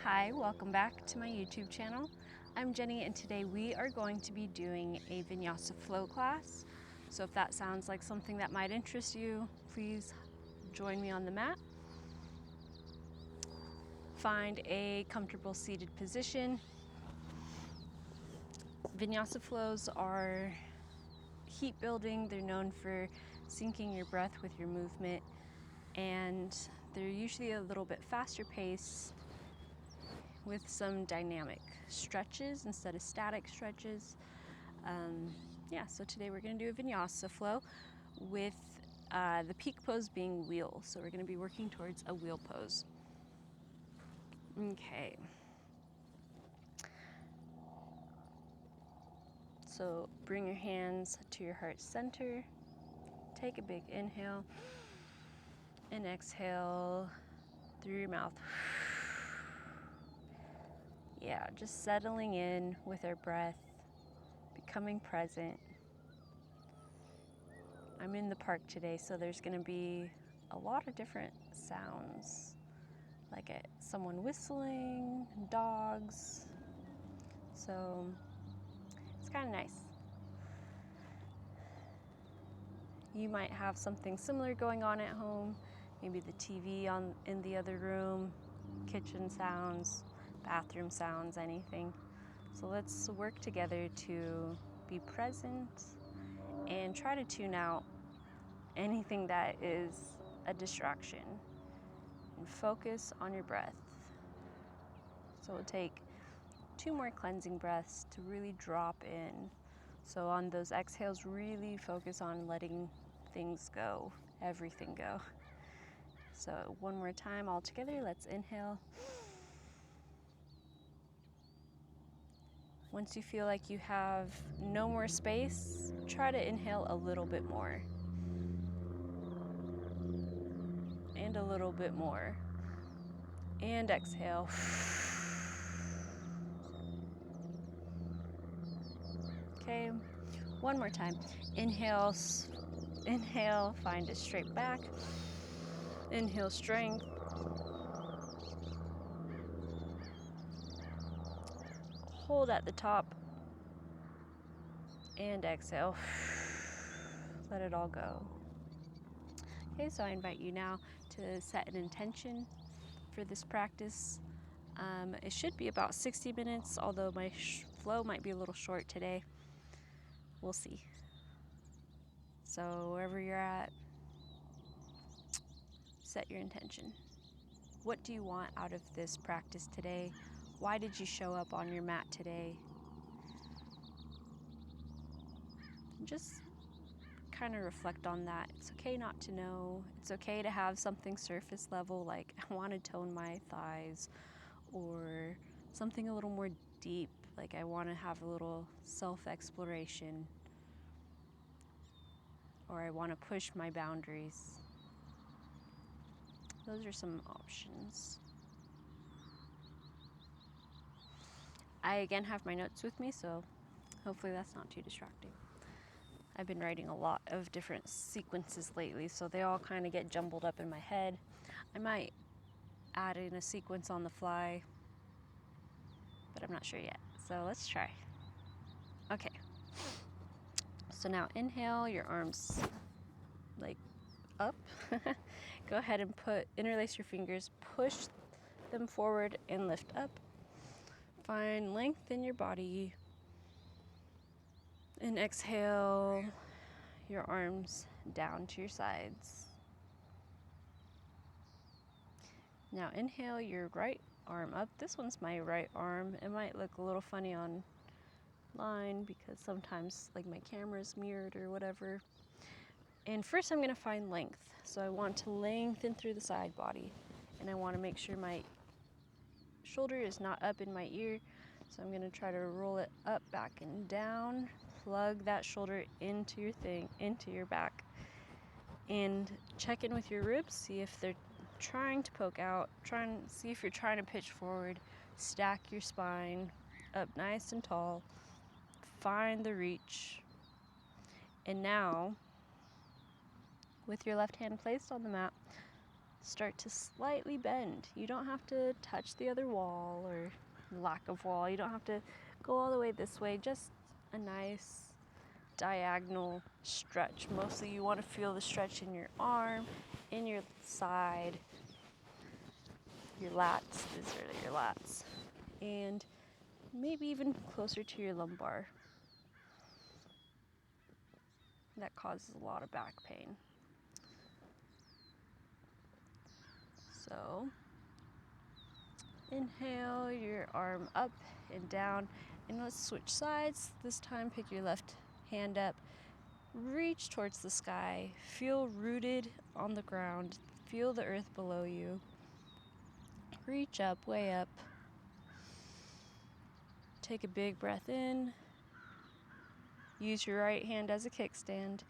Hi, welcome back to my YouTube channel. I'm Jenny and today we are going to be doing a Vinyasa Flow class. So if that sounds like something that might interest you, please join me on the mat. Find a comfortable seated position. Vinyasa flows are heat building. They're known for syncing your breath with your movement, and they're usually a little bit faster paced with some dynamic stretches instead of static stretches. So today we're going to do a Vinyasa flow with the peak pose being wheel. So we're going to be working towards a wheel pose. Okay. So bring your hands to your heart center. Take a big inhale and exhale through your mouth. Yeah, just settling in with our breath, becoming present. I'm in the park today, so there's going to be a lot of different sounds, like someone whistling, dogs. So it's kind of nice. You might have something similar going on at home, maybe the TV on in the other room, kitchen sounds, bathroom sounds, anything. So let's work together to be present and try to tune out anything that is a distraction and focus on your breath. So we'll take 2 more cleansing breaths to really drop in. So on those exhales, really focus on letting things go, everything go. So 1 more time all together, let's inhale. Once you feel like you have no more space, try to inhale a little bit more. And a little bit more. And exhale. Okay, 1 more time. Inhale, find a straight back. Inhale, strength. Hold at the top. And exhale. Let it all go. Okay, so I invite you now to set an intention for this practice. It should be about 60 minutes, although my flow might be a little short today. We'll see. So wherever you're at, set your intention. What do you want out of this practice today? Why did you show up on your mat today? Just kind of reflect on that. It's okay not to know. It's okay to have something surface level, like I want to tone my thighs, or something a little more deep, like I want to have a little self-exploration, or I want to push my boundaries. Those are some options. I again have my notes with me, so hopefully that's not too distracting. I've been writing a lot of different sequences lately, so they all kind of get jumbled up in my head. I might add in a sequence on the fly, but I'm not sure yet. So let's try. Okay. So now inhale, your arms like up. Go ahead and interlace your fingers, push them forward and lift up. Find length in your body. And exhale your arms down to your sides. Now inhale your right arm up. This one's my right arm. It might look a little funny online because sometimes like my camera's mirrored or whatever. And first I'm gonna find length. So I want to lengthen through the side body, and I want to make sure my shoulder is not up in my ear. So I'm gonna try to roll it up, back, and down. Plug that shoulder into your back. And check in with your ribs, see if they're trying to poke out. See if you're trying to pitch forward. Stack your spine up nice and tall. Find the reach. And now, with your left hand placed on the mat, start to slightly bend. You don't have to touch the other wall or lack of wall. You don't have to go all the way this way, just a nice diagonal stretch. Mostly you want to feel the stretch in your arm, in your side, your lats, these are your lats, and maybe even closer to your lumbar. That causes a lot of back pain. So inhale your arm up and down, and let's switch sides. This time pick your left hand up, reach towards the sky, feel rooted on the ground, feel the earth below you. Reach up, way up. Take a big breath in. Use your right hand as a kickstand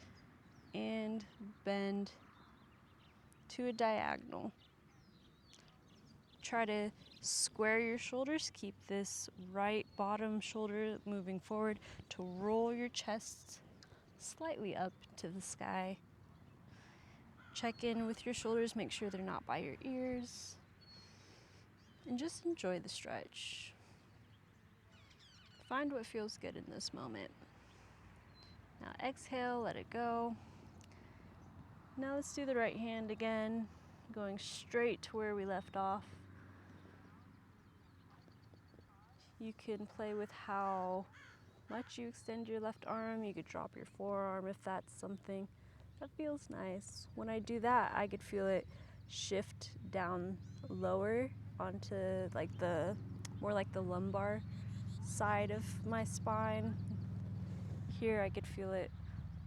and bend to a diagonal. Try to square your shoulders. Keep this right bottom shoulder moving forward to roll your chest slightly up to the sky. Check in with your shoulders, make sure they're not by your ears, and just enjoy the stretch. Find what feels good in this moment. Now exhale, let it go. Now let's do the right hand again, going straight to where we left off. You can play with how much you extend your left arm. You could drop your forearm if that's something that feels nice. When I do that, I could feel it shift down lower onto more like the lumbar side of my spine. Here I could feel it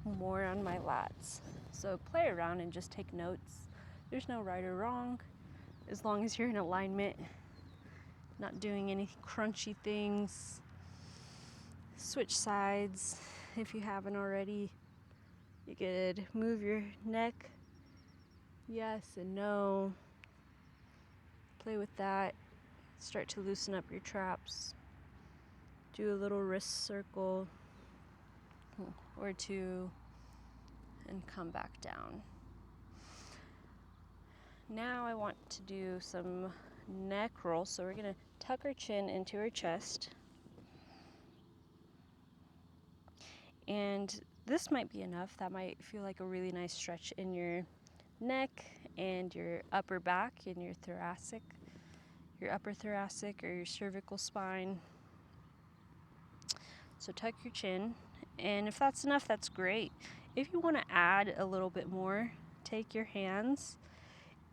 more on my lats. So play around and just take notes. There's no right or wrong, as long as you're in alignment, not doing any crunchy things. Switch sides if you haven't already. You could move your neck, yes and no. Play with that. Start to loosen up your traps. Do a little wrist circle or two and come back down. Now I want to do some neck rolls. So we're going to tuck our chin into our chest. And this might be enough. That might feel like a really nice stretch in your neck and your upper back and your upper thoracic or your cervical spine. So tuck your chin, and if that's enough, that's great. If you want to add a little bit more, take your hands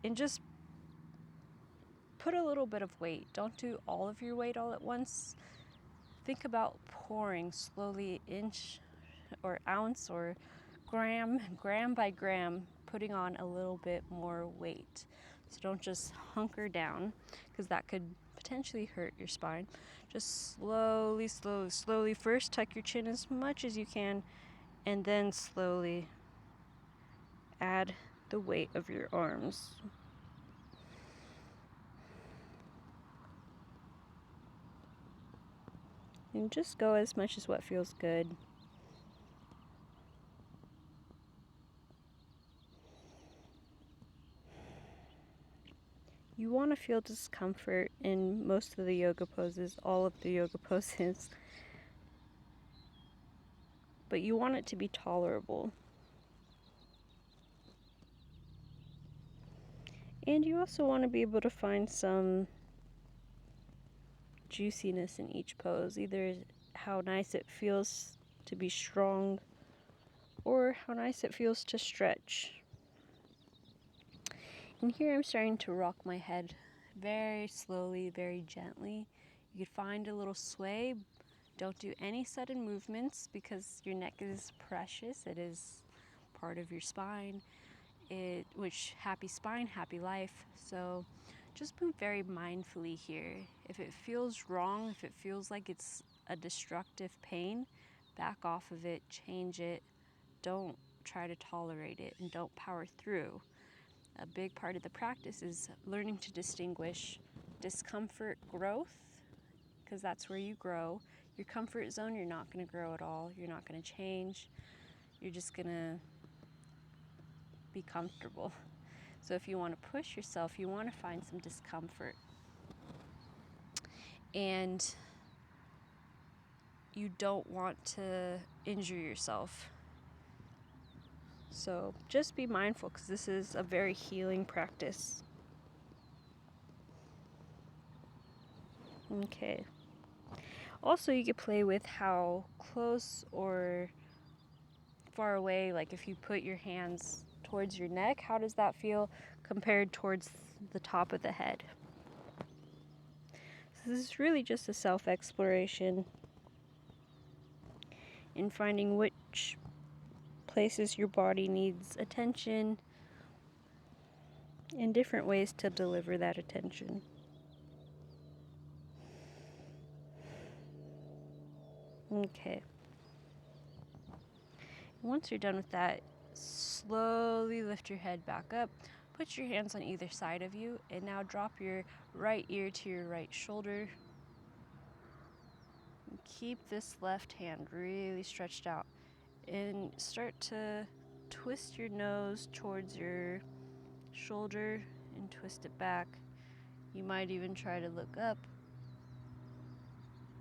and just put a little bit of weight. Don't do all of your weight all at once. Think about pouring slowly, inch or ounce or gram by gram, putting on a little bit more weight. So don't just hunker down, because that could potentially hurt your spine. Just slowly. First, tuck your chin as much as you can, and then slowly add the weight of your arms. And just go as much as what feels good. You want to feel discomfort in most of the yoga poses, all of the yoga poses, but you want it to be tolerable. And you also want to be able to find some juiciness in each pose, either how nice it feels to be strong or how nice it feels to stretch. And here I'm starting to rock my head very slowly, very gently. You could find a little sway. Don't do any sudden movements, because your neck is precious. It is part of your spine, which happy spine, happy life. So just move very mindfully here. If it feels wrong, if it feels like it's a destructive pain, back off of it, change it. Don't try to tolerate it, and don't power through. A big part of the practice is learning to distinguish discomfort, growth, because that's where you grow. Your comfort zone, you're not going to grow at all. You're not going to change. You're just going to be comfortable. So if you want to push yourself, you want to find some discomfort. And you don't want to injure yourself. So just be mindful, because this is a very healing practice. Okay. Also, you could play with how close or far away, like if you put your hands towards your neck, how does that feel compared towards the top of the head? So this is really just a self-exploration in finding which places your body needs attention and different ways to deliver that attention. Okay. Once you're done with that, slowly lift your head back up. Put your hands on either side of you, and now drop your right ear to your right shoulder. And keep this left hand really stretched out. And start to twist your nose towards your shoulder and twist it back. You might even try to look up,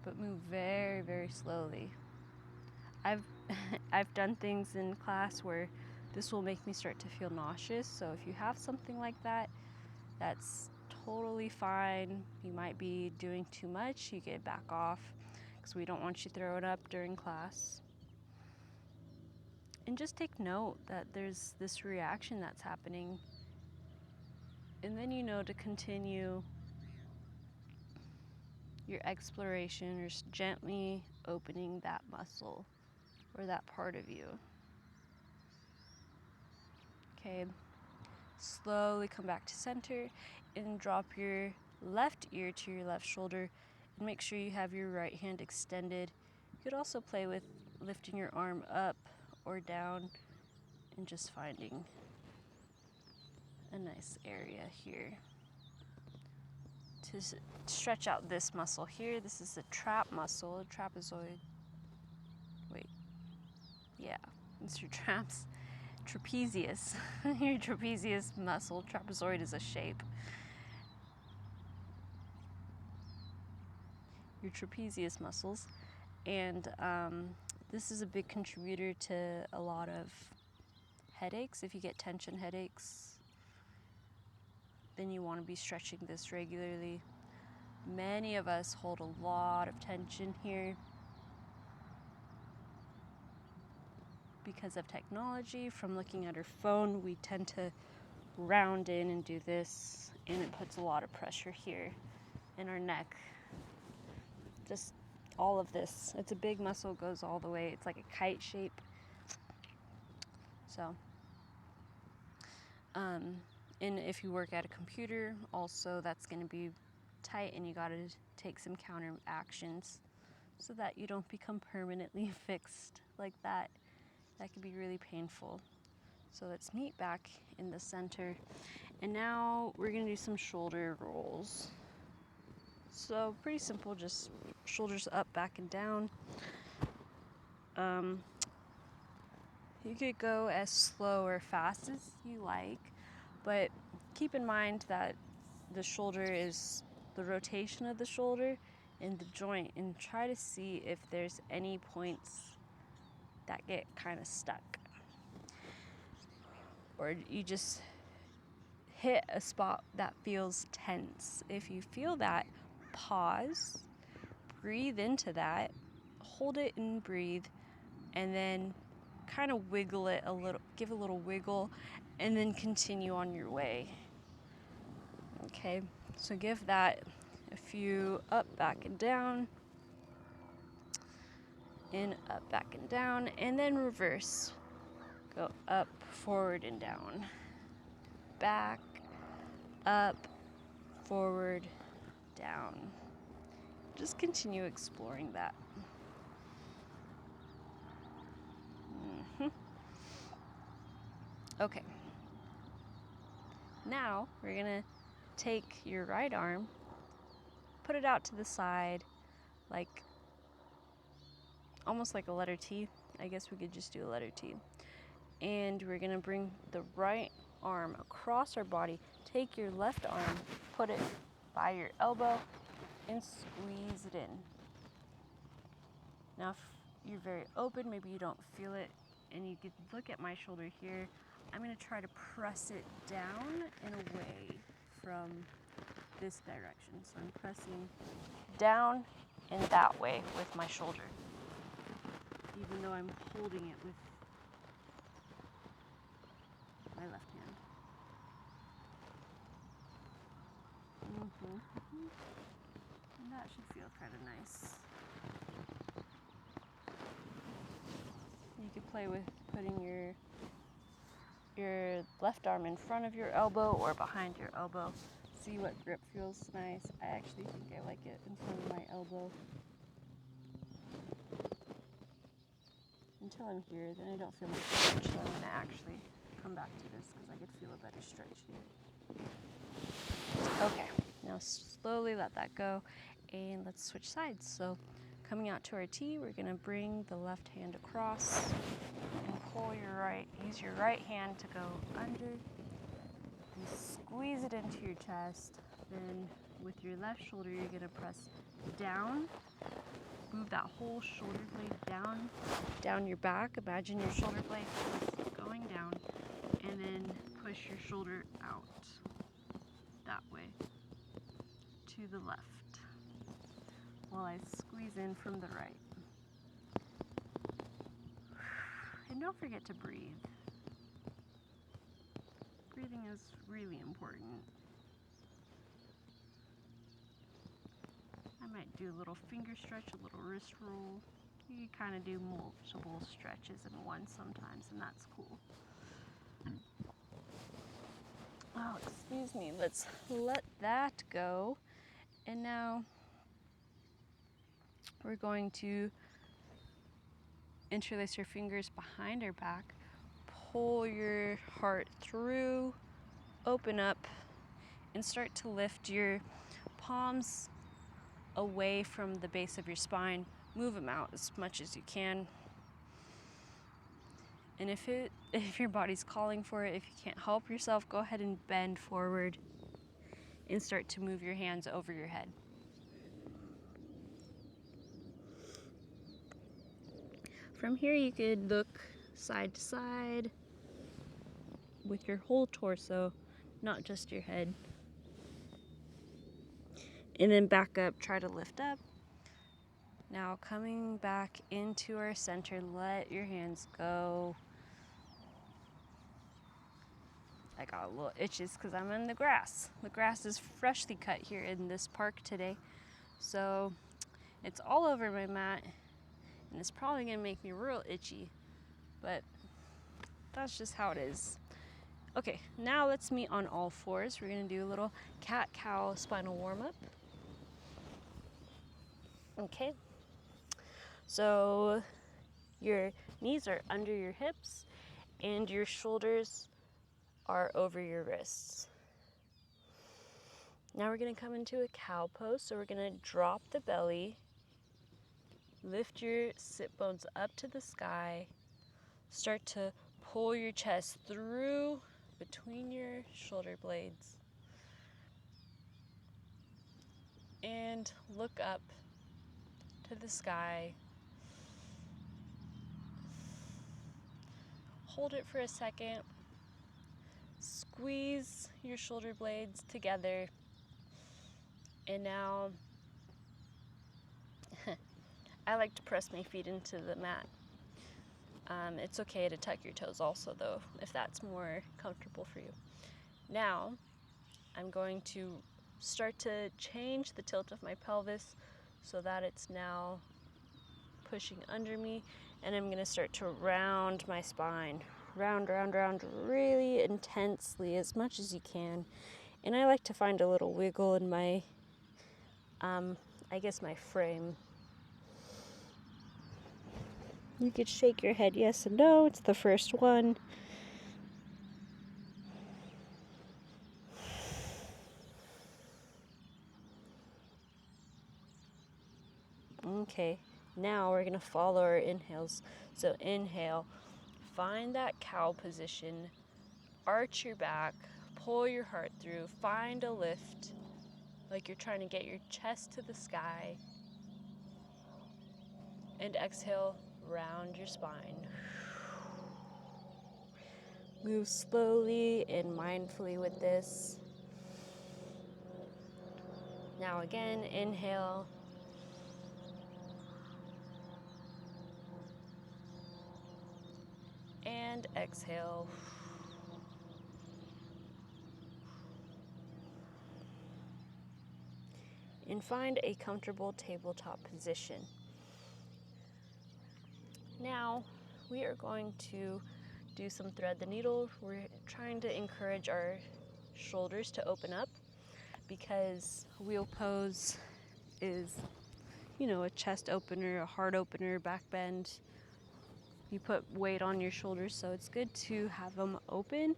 but move very, very slowly. I've done things in class where this will make me start to feel nauseous, so if you have something like that, that's totally fine. You might be doing too much, you get back off, because we don't want you throwing up during class. And just take note that there's this reaction that's happening, and then you know to continue your exploration, or just gently opening that muscle or that part of you. Okay, slowly come back to center and drop your left ear to your left shoulder, and make sure you have your right hand extended. You could also play with lifting your arm up or down and just finding a nice area here to stretch out this muscle here. This is the trap muscle, trapezoid. Wait, yeah, it's your trapezius. Your trapezius muscle. Trapezoid is a shape. Your trapezius muscles, and this is a big contributor to a lot of headaches. If you get tension headaches, then you want to be stretching this regularly. Many of us hold a lot of tension here because of technology. From looking at our phone, we tend to round in and do this, and it puts a lot of pressure here in our neck. Just all of this. It's a big muscle, goes all the way. It's like a kite shape. So, and if you work at a computer, also that's going to be tight, and you got to take some counter actions so that you don't become permanently fixed like that. That can be really painful. So let's meet back in the center. And now we're going to do some shoulder rolls. So pretty simple, just shoulders up, back, and down. You could go as slow or fast as you like, but keep in mind that the shoulder is the rotation of the shoulder and the joint, and try to see if there's any points that get kind of stuck. Or you just hit a spot that feels tense. If you feel that, pause, breathe into that, hold it and breathe, and then kind of wiggle it a little, give a little wiggle, and then continue on your way. Okay, so give that a few up, back, and down, in, up, back, and down, and then reverse. Go up, forward, and down. Back, up, forward, down. Just continue exploring that. Okay. Now we're gonna take your right arm, put it out to the side, like almost like a letter T. I guess we could just do a letter T. And we're gonna bring the right arm across our body. Take your left arm, put it by your elbow, and squeeze it in. Now, if you're very open, maybe you don't feel it, and you could look at my shoulder here. I'm going to try to press it down and away from this direction. So I'm pressing down and that way with my shoulder, even though I'm holding it with my left hand. And that should feel kind of nice. You could play with putting your left arm in front of your elbow or behind your elbow. See what grip feels nice. I actually think I like it in front of my elbow. Until I'm here, then I don't feel much stretch. So I'm going to actually come back to this because I could feel a better stretch here. Okay, now slowly let that go and let's switch sides. So coming out to our T, we're going to bring the left hand across and pull your right. Use your right hand to go under and squeeze it into your chest. Then with your left shoulder, you're going to press down. Move that whole shoulder blade down your back. Imagine your shoulder blade is going down, and then push your shoulder out that way to the left while I squeeze in from the right. And don't forget to breathe. Breathing is really important. I might do a little finger stretch, a little wrist roll. You kind of do multiple stretches in one sometimes, and that's cool. Oh, excuse me. Let's let that go. And now we're going to interlace your fingers behind our back. Pull your heart through, open up, and start to lift your palms away from the base of your spine. Move them out as much as you can. And if your body's calling for it, if you can't help yourself, go ahead and bend forward and start to move your hands over your head. From here, you could look side to side with your whole torso, not just your head. And then back up, try to lift up. Now coming back into our center, let your hands go. I got a little itches because I'm in the grass. The grass is freshly cut here in this park today. So it's all over my mat, and it's probably gonna make me real itchy, but that's just how it is. Okay, now let's meet on all fours. We're gonna do a little cat-cow spinal warm-up. Okay, so your knees are under your hips and your shoulders are over your wrists. Now we're gonna come into a cow pose. So we're gonna drop the belly, lift your sit bones up to the sky, start to pull your chest through between your shoulder blades, and look up to the sky. Hold it for a second. Squeeze your shoulder blades together. And now, I like to press my feet into the mat. It's okay to tuck your toes also though, if that's more comfortable for you. Now, I'm going to start to change the tilt of my pelvis so that it's now pushing under me, and I'm gonna start to round my spine. Round, round, round really intensely, as much as you can. And I like to find a little wiggle in my, I guess my frame. You could shake your head yes and no, it's the first one. Okay, now we're gonna follow our inhales. So inhale, find that cow position, arch your back, pull your heart through, find a lift, like you're trying to get your chest to the sky. And exhale, round your spine. Move slowly and mindfully with this. Now again, inhale. And exhale. And find a comfortable tabletop position. Now, we are going to do some thread the needle. We're trying to encourage our shoulders to open up because wheel pose is, a chest opener, a heart opener, back bend. You put weight on your shoulders, so it's good to have them open.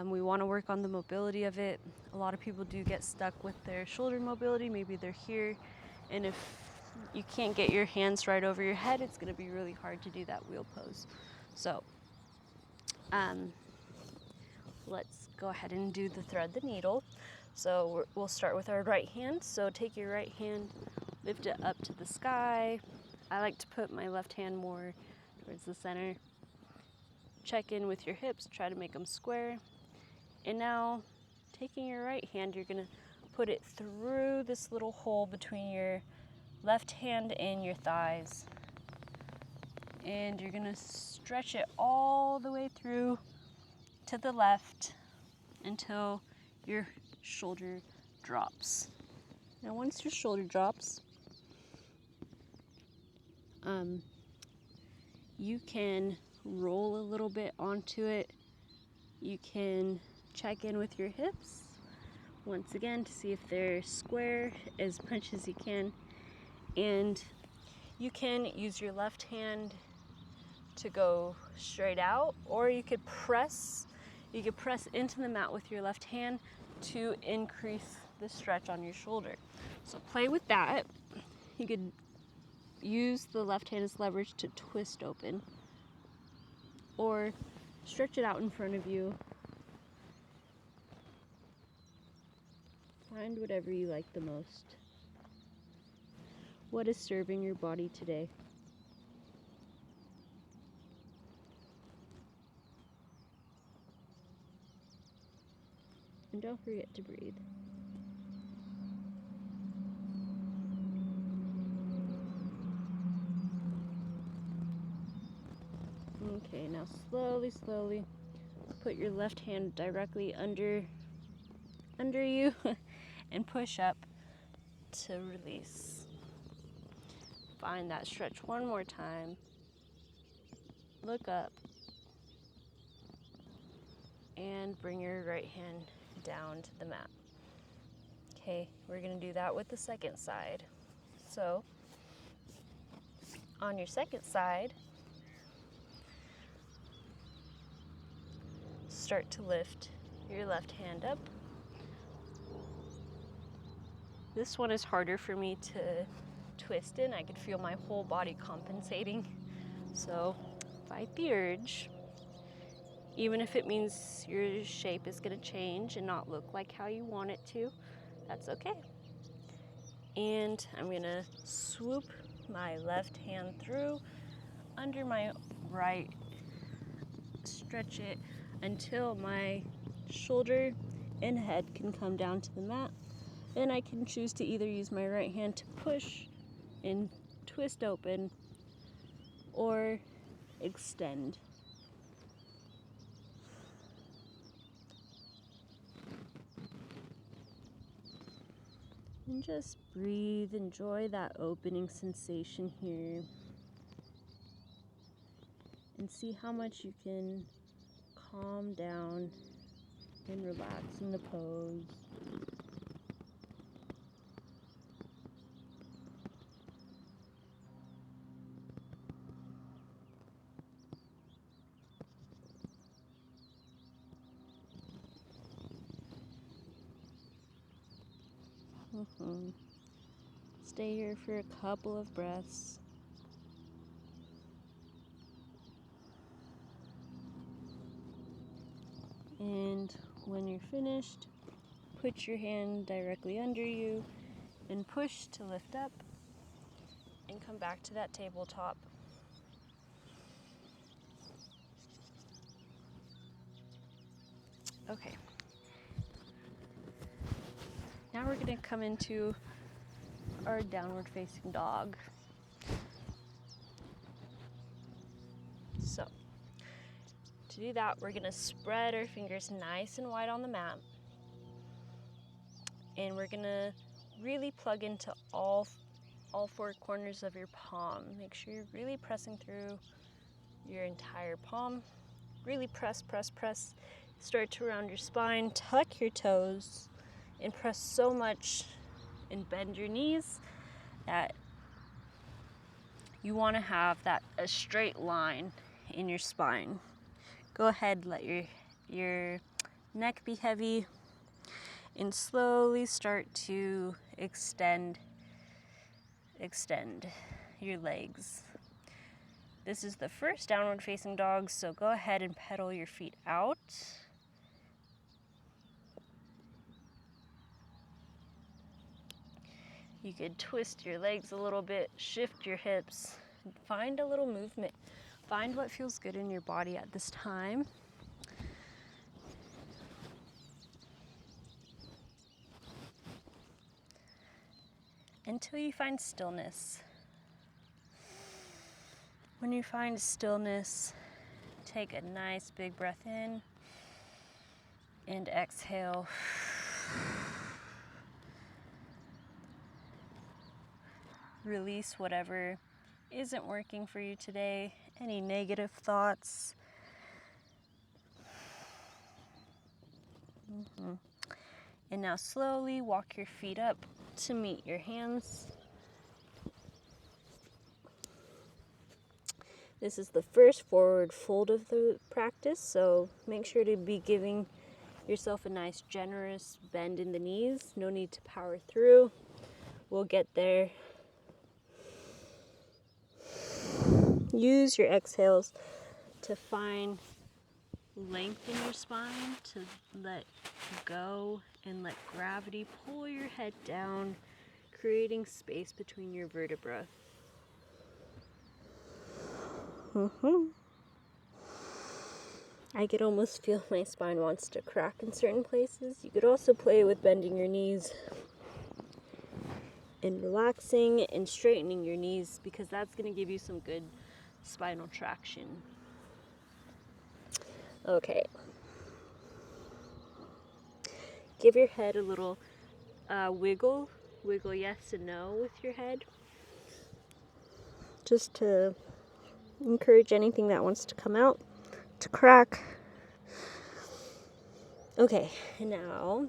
We want to work on the mobility of it. A lot of people do get stuck with their shoulder mobility. Maybe they're here, and if you can't get your hands right over your head, it's going to be really hard to do that wheel pose. So let's go ahead and do the thread the needle. So we'll start with our right hand. So take your right hand, lift it up to the sky. I like to put my left hand more towards the center. Check in with your hips, try to make them square. And now, taking your right hand, you're gonna put it through this little hole between your left hand and your thighs. And you're gonna stretch it all the way through to the left until your shoulder drops. Now once your shoulder drops, you can roll a little bit onto it. You can check in with your hips once again to see if they're square as much as you can. And you can use your left hand to go straight out, or you could press into the mat with your left hand to increase the stretch on your shoulder. So play with that. You could use the left hand as leverage to twist open, or stretch it out in front of you. Find whatever you like the most. What is serving your body today? And don't forget to breathe. Okay, now slowly put your left hand directly under you and push up to release. Find that stretch one more time. Look up and bring your right hand down to the mat. Okay, we're gonna do that with the second side. So on your second side, start to lift your left hand up. This one is harder for me to twist in. I could feel my whole body compensating. So fight the urge. Even if it means your shape is gonna change and not look like how you want it to, that's okay. And I'm gonna swoop my left hand through under my right, stretch it until my shoulder and head can come down to the mat. Then I can choose to either use my right hand to push and twist open or extend. And just breathe, enjoy that opening sensation here. And see how much you can calm down and relax in the pose. Stay here for a couple of breaths. And when you're finished, put your hand directly under you and push to lift up and come back to that tabletop. Okay. Now we're going to come into our downward facing dog. So, to do that, we're going to spread our fingers nice and wide on the mat. And we're going to really plug into all four corners of your palm. Make sure you're really pressing through your entire palm. Really press, press, press. Start to round your spine, tuck your toes, and press so much and bend your knees that you want to have a straight line in your spine. Go ahead, let your neck be heavy, and slowly start to extend your legs. This is the first downward facing dog, so go ahead and pedal your feet out. You could twist your legs a little bit, shift your hips, find a little movement. Find what feels good in your body at this time. Until you find stillness. When you find stillness, take a nice big breath in and exhale. Release whatever isn't working for you today, any negative thoughts. And now slowly walk your feet up to meet your hands. This is the first forward fold of the practice, so make sure to be giving yourself a nice generous bend in the knees. No need to power through. We'll get there. Use your exhales to find length in your spine, to let go and let gravity pull your head down, creating space between your vertebrae. I could almost feel my spine wants to crack in certain places. You could also play with bending your knees and relaxing and straightening your knees, because that's going to give you some good spinal traction. Okay. Give your head a little wiggle yes and no with your head, just to encourage anything that wants to come out to crack. Okay, and now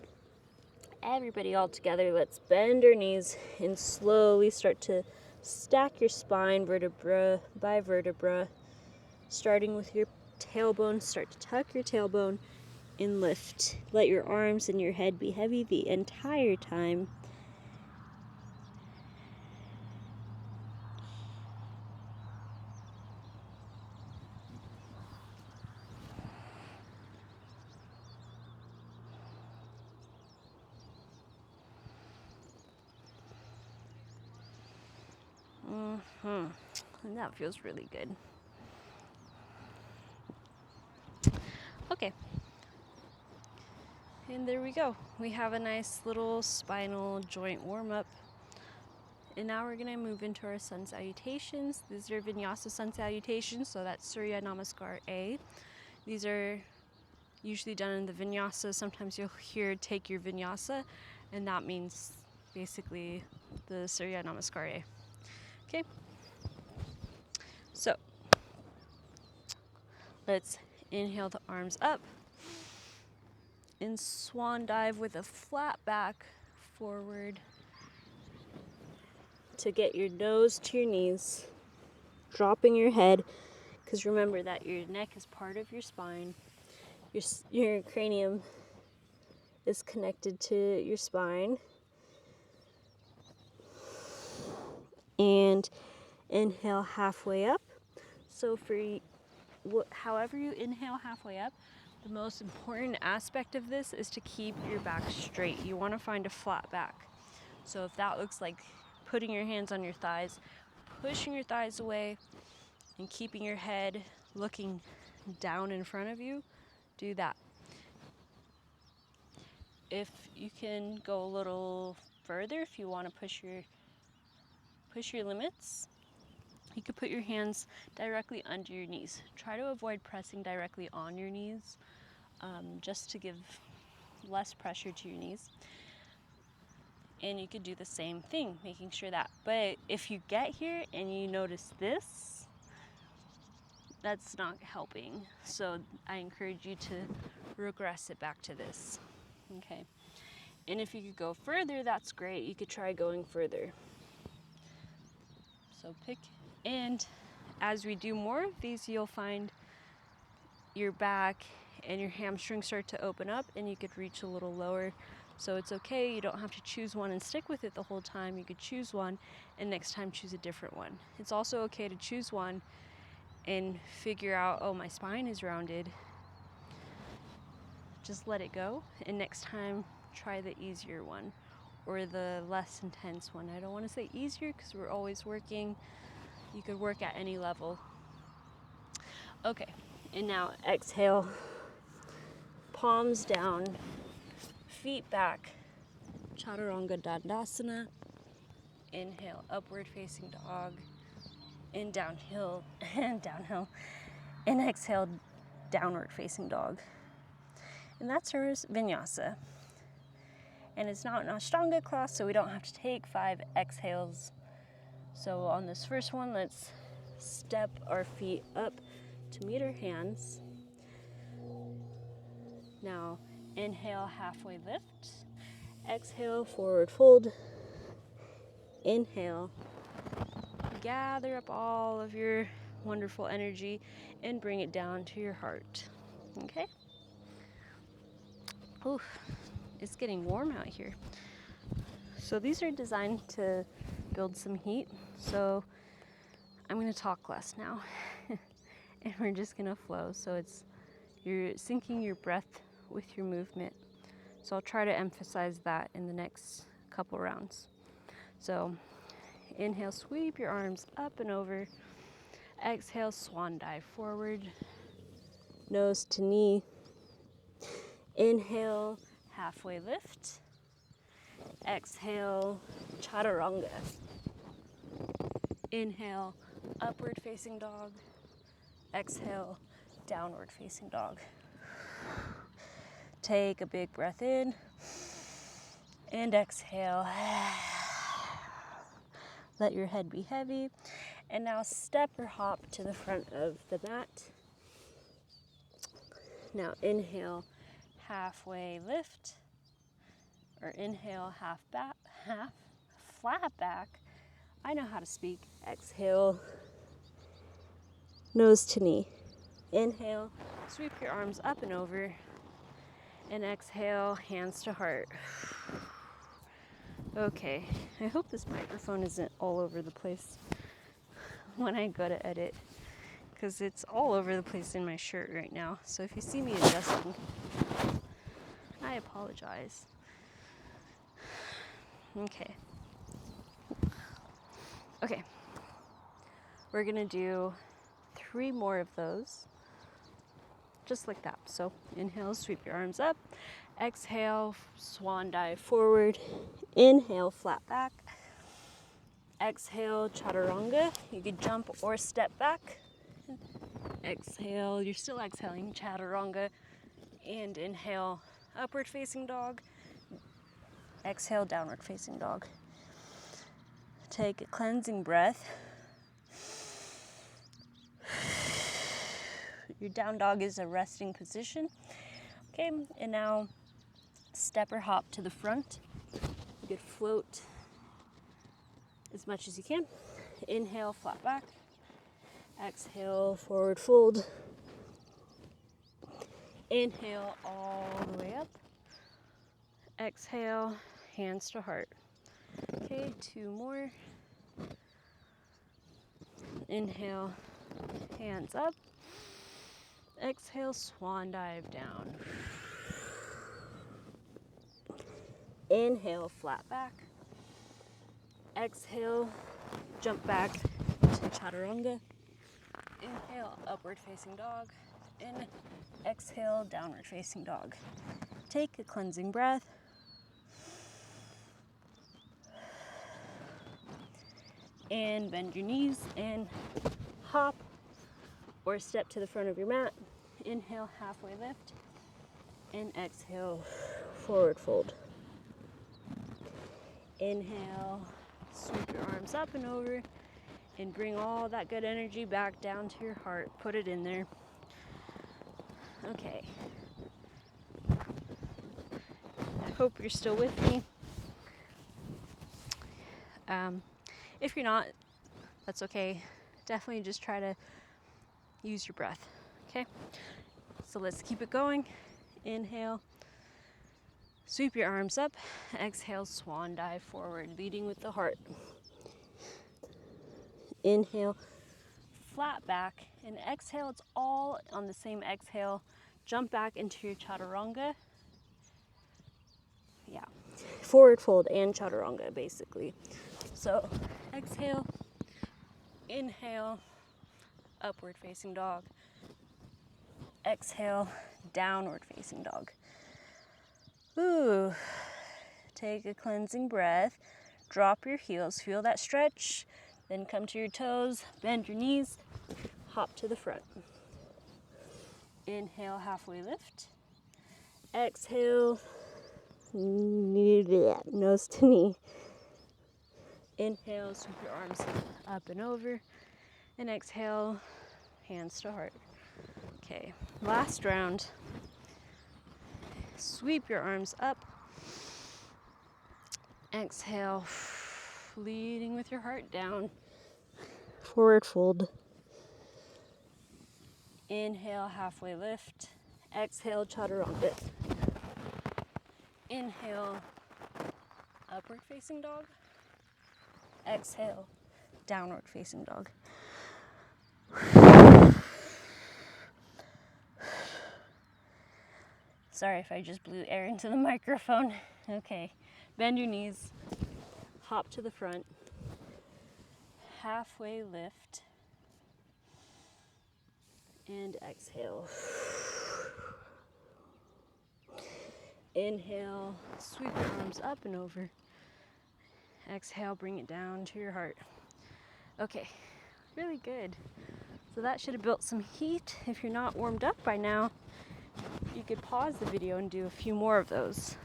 everybody all together, let's bend our knees and slowly start to stack your spine vertebra by vertebra, starting with your tailbone. Start to tuck your tailbone and lift. Let your arms and your head be heavy the entire time. And that feels really good. Okay. And there we go. We have a nice little spinal joint warm-up. And now we're going to move into our Sun Salutations. These are Vinyasa Sun Salutations, so that's Surya Namaskar A. These are usually done in the Vinyasa. Sometimes you'll hear take your Vinyasa, and that means basically the Surya Namaskar A. Okay? So, let's inhale the arms up and swan dive with a flat back forward to get your nose to your knees, dropping your head, because remember that your neck is part of your spine. Your cranium is connected to your spine. And inhale halfway up. So for however you inhale halfway up, The most important aspect of this is to keep your back straight. You want to find a flat back. So if that looks like putting your hands on your thighs, pushing your thighs away, and keeping your head looking down in front of you, do that. If you can go a little further, if you want to push your limits, you could put your hands directly under your knees. Try to avoid pressing directly on your knees, just to give less pressure to your knees. And you could do the same thing, making sure that. But if you get here and you notice this, that's not helping. So I encourage you to regress it back to this. Okay. And if you could go further, that's great. You could try going further. So pick, and as we do more of these, you'll find your back and your hamstrings start to open up, and you could reach a little lower. So it's okay, you don't have to choose one and stick with it the whole time. You could choose one and next time choose a different one. It's also okay to choose one and figure out, oh, my spine is rounded. Just let it go, and next time try the easier one or the less intense one. I don't want to say easier because we're always working. You could work at any level. Okay, and now exhale, palms down, feet back, chaturanga dandasana. Inhale, upward facing dog, and downhill, and downhill, and exhale, downward facing dog. And that's our vinyasa. And it's not an Ashtanga class, so we don't have to take 5 exhales. So on this first one, let's step our feet up to meet our hands. Now, inhale, halfway lift. Exhale, forward fold. Inhale, gather up all of your wonderful energy and bring it down to your heart. Okay? Oof, it's getting warm out here. So these are designed to build some heat. So I'm going to talk less now. And we're just going to flow. So you're syncing your breath with your movement. So I'll try to emphasize that in the next couple rounds. So inhale, sweep your arms up and over. Exhale, swan dive forward, nose to knee. Inhale, halfway lift. Exhale, chaturanga. Inhale, upward facing dog. Exhale, downward facing dog. Take a big breath in and exhale. Let your head be heavy. And now step or hop to the front of the mat. Now inhale, halfway lift, or inhale, half flat back. I know how to speak. Exhale, nose to knee. Inhale, sweep your arms up and over, and exhale, hands to heart. Okay, I hope this microphone isn't all over the place when I go to edit, because it's all over the place in my shirt right now. So if you see me adjusting, I apologize. Okay, we're gonna do 3 more of those, just like that. So inhale, sweep your arms up. Exhale, swan dive forward. Inhale, flat back. Exhale, chaturanga. You could jump or step back. Exhale, you're still exhaling, chaturanga. And inhale, upward facing dog. Exhale, downward facing dog. Take a cleansing breath. Your down dog is a resting position. Okay, and now step or hop to the front. You could float as much as you can. Inhale, flat back. Exhale, forward fold. Inhale all the way up. Exhale, hands to heart. Okay, 2 more. Inhale, hands up. Exhale, swan dive down. Inhale, flat back. Exhale, jump back to chaturanga. Inhale, upward facing dog. Exhale, downward facing dog. Take a cleansing breath. And bend your knees and hop or step to the front of your mat. Inhale, halfway lift. And exhale, forward fold. Inhale, sweep your arms up and over and bring all that good energy back down to your heart. Put it in there. Okay. I hope you're still with me. If you're not, that's okay. Definitely just try to use your breath, okay? So let's keep it going. Inhale, sweep your arms up. Exhale, swan dive forward, leading with the heart. Inhale, flat back, and exhale, it's all on the same exhale. Jump back into your chaturanga. Yeah, forward fold and chaturanga, basically. So exhale, inhale, upward facing dog. Exhale, downward facing dog. Ooh. Take a cleansing breath. Drop your heels. Feel that stretch. Then come to your toes. Bend your knees. Hop to the front. Inhale, halfway lift. Exhale, nose to knee. Inhale, sweep your arms up and over. And exhale, hands to heart. Okay, last round. Sweep your arms up. Exhale, leading with your heart down. Forward fold. Inhale, halfway lift. Exhale, chaturanga. Inhale, upward facing dog. Exhale, downward facing dog. Sorry if I just blew air into the microphone. Okay, bend your knees, hop to the front, halfway lift, and exhale. Inhale, sweep your arms up and over. Exhale, bring it down to your heart. Okay, really good. So that should have built some heat. If you're not warmed up by now, you could pause the video and do a few more of those.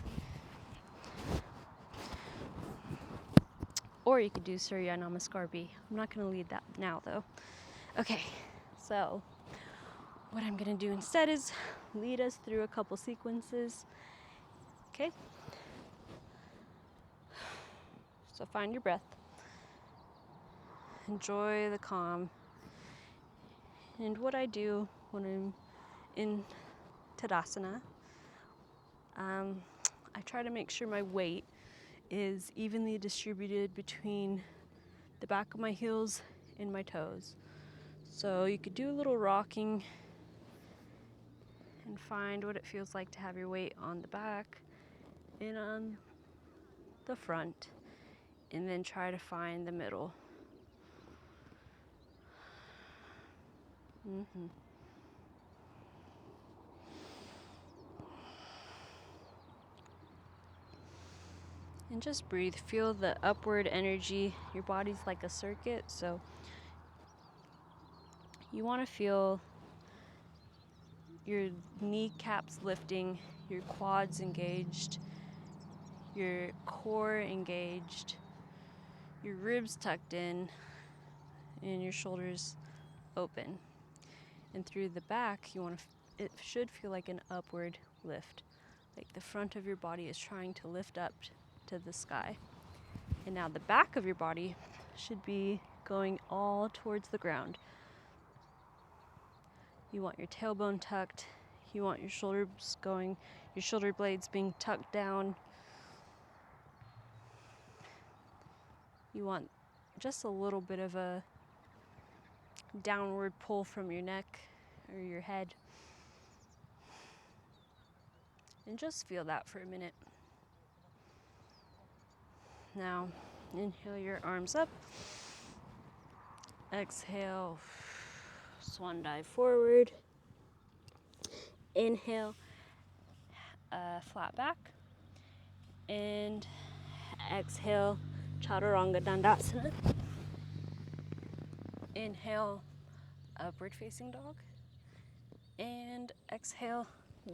Or you could do Surya Namaskar B. I'm not going to lead that now though. Okay, so what I'm going to do instead is lead us through a couple sequences. Okay? So find your breath. Enjoy the calm. And what I do when I'm in Tadasana, I try to make sure my weight is evenly distributed between the back of my heels and my toes. So you could do a little rocking and find what it feels like to have your weight on the back and on the front, and then try to find the middle. And just breathe. Feel the upward energy. Your body's like a circuit, so you want to feel your kneecaps lifting, your quads engaged, your core engaged, your ribs tucked in, and your shoulders open. And through the back, it should feel like an upward lift, like the front of your body is trying to lift up to the sky. And now the back of your body should be going all towards the ground. You want your tailbone tucked. You want your shoulders going, your shoulder blades being tucked down. You want just a little bit of a downward pull from your neck or your head. And just feel that for a minute. Now, inhale your arms up. Exhale, swan dive forward. Inhale, flat back. And exhale, chaturanga dandasana. Inhale, upward facing dog. And exhale,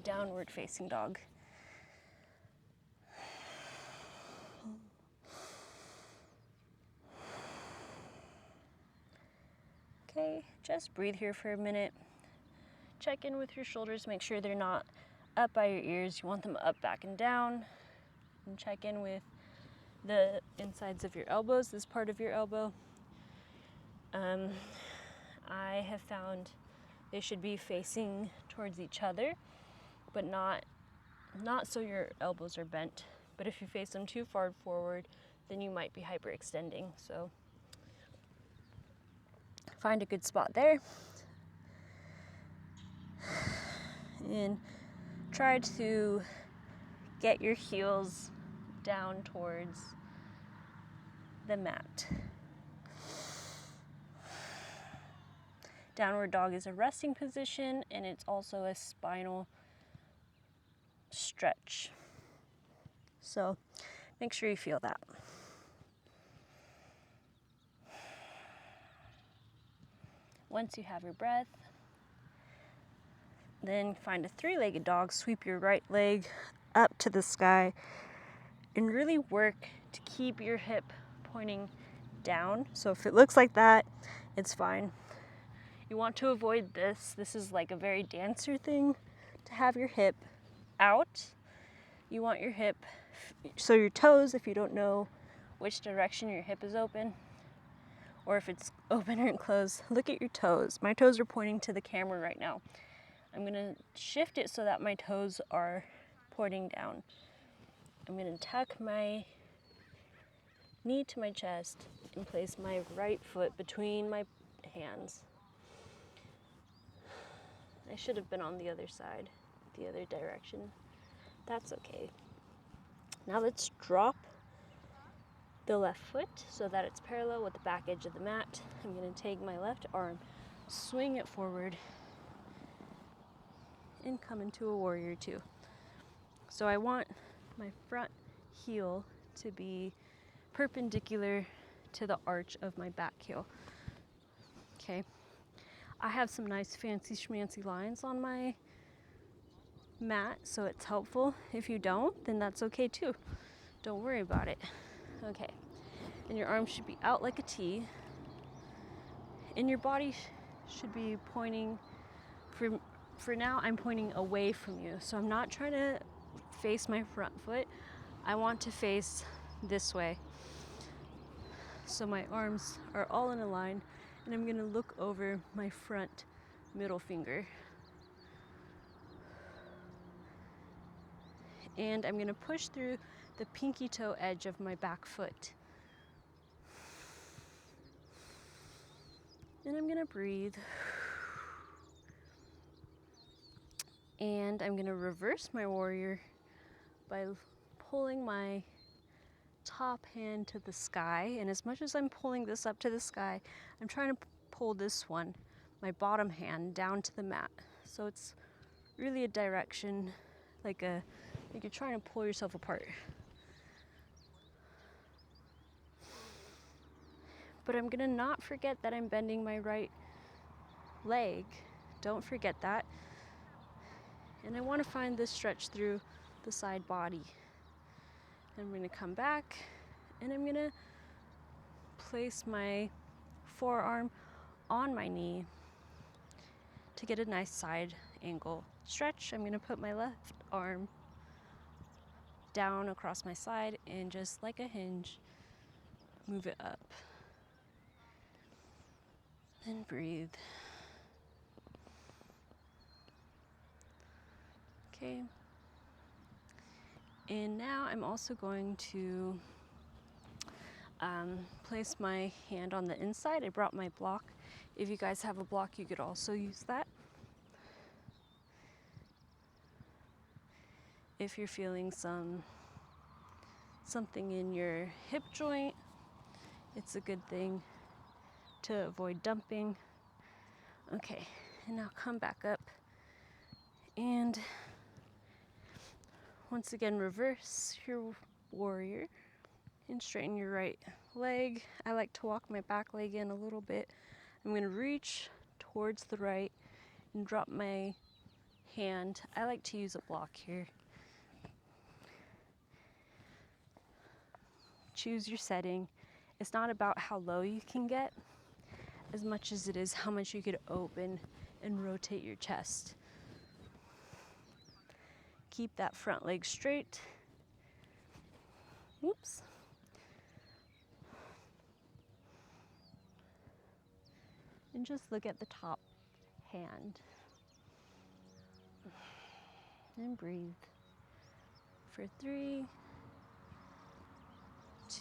downward facing dog. Okay, just breathe here for a minute. Check in with your shoulders, make sure they're not up by your ears. You want them up, back, and down. And check in with the insides of your elbows, this part of your elbow. I have found they should be facing towards each other, but not so your elbows are bent. But if you face them too far forward, then you might be hyperextending. So find a good spot there. And try to get your heels down towards the mat. Downward dog is a resting position, and it's also a spinal stretch. So make sure you feel that. Once you have your breath, then find a three-legged dog. Sweep your right leg up to the sky and really work to keep your hip pointing down. So if it looks like that, it's fine. You want to avoid this. This is like a very dancer thing, to have your hip out. You want your hip, so your toes, if you don't know which direction your hip is open, or if it's open or closed, look at your toes. My toes are pointing to the camera right now. I'm gonna shift it so that my toes are pointing down. I'm gonna tuck my knee to my chest and place my right foot between my hands. I should have been on the other side, the other direction. That's okay. Now let's drop the left foot so that it's parallel with the back edge of the mat. I'm going to take my left arm, swing it forward, and come into a warrior two. So I want my front heel to be perpendicular to the arch of my back heel. Okay. I have some nice fancy schmancy lines on my mat, so it's helpful. If you don't, then that's okay too. Don't worry about it. Okay. And your arms should be out like a T. And your body should be pointing, for now I'm pointing away from you. So I'm not trying to face my front foot. I want to face this way. So my arms are all in a line, and I'm gonna look over my front middle finger. And I'm gonna push through the pinky toe edge of my back foot. And I'm gonna breathe. And I'm gonna reverse my warrior by pulling my top hand to the sky. And as much as I'm pulling this up to the sky, I'm trying to pull this one, my bottom hand, down to the mat. So it's really a direction, like you're trying to pull yourself apart. But I'm gonna not forget that I'm bending my right leg. Don't forget that. And I want to find this stretch through the side body. I'm gonna come back, and I'm gonna place my forearm on my knee to get a nice side angle stretch. I'm gonna put my left arm down across my side and just like a hinge, move it up. And breathe. Okay. And now I'm also going to place my hand on the inside. I brought my block. If you guys have a block, you could also use that. If you're feeling something in your hip joint, it's a good thing to avoid dumping. Okay, and now come back up and once again reverse your warrior and straighten your right leg. I like to walk my back leg in a little bit. I'm going to reach towards the right and drop my hand. I like to use a block here. Choose your setting. It's not about how low you can get as much as it is how much you could open and rotate your chest. Keep that front leg straight. Oops. And just look at the top hand. And breathe. For 3,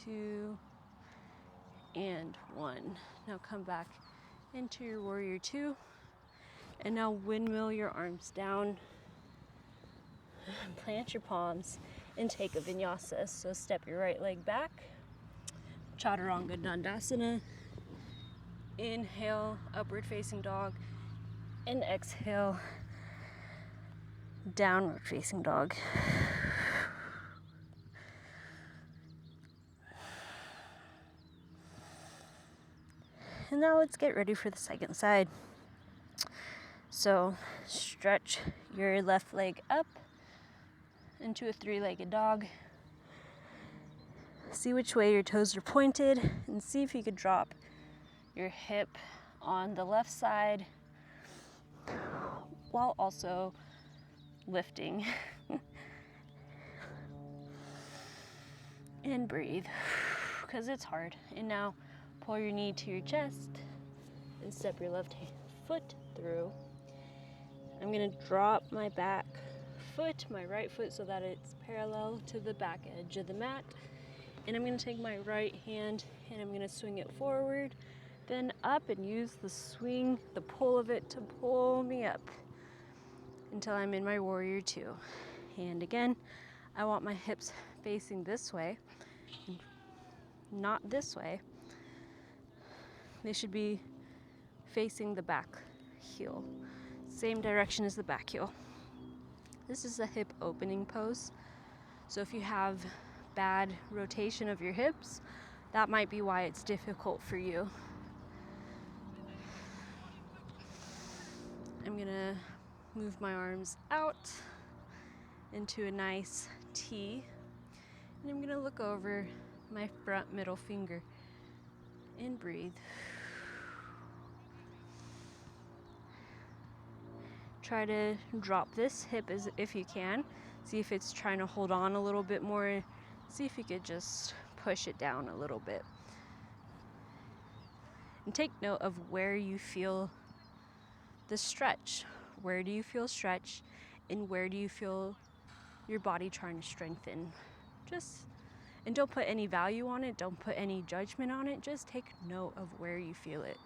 2, and 1. Now come back into your warrior 2. And now windmill your arms down. Plant your palms and take a vinyasa. So step your right leg back. Chaturanga Dandasana. Inhale, upward facing dog. And exhale, downward facing dog. And now let's get ready for the second side. So stretch your left leg up into a 3-legged dog. See which way your toes are pointed and see if you could drop your hip on the left side while also lifting. And breathe, because it's hard. And now pull your knee to your chest and step your left foot through. I'm going to drop my back foot, my right foot, so that it's parallel to the back edge of the mat. And I'm going to take my right hand and I'm going to swing it forward, then up, and use the swing, the pull of it to pull me up until I'm in my warrior 2. And again, I want my hips facing this way, not this way. They should be facing the back heel, same direction as the back heel. This is a hip opening pose. So if you have bad rotation of your hips, that might be why it's difficult for you. I'm gonna move my arms out into a nice T, and I'm gonna look over my front middle finger and breathe. Try to drop this hip as if you can. See if it's trying to hold on a little bit more. See if you could just push it down a little bit. And take note of where you feel the stretch. Where do you feel stretch, and where do you feel your body trying to strengthen? And don't put any value on it, don't put any judgment on it, just take note of where you feel it.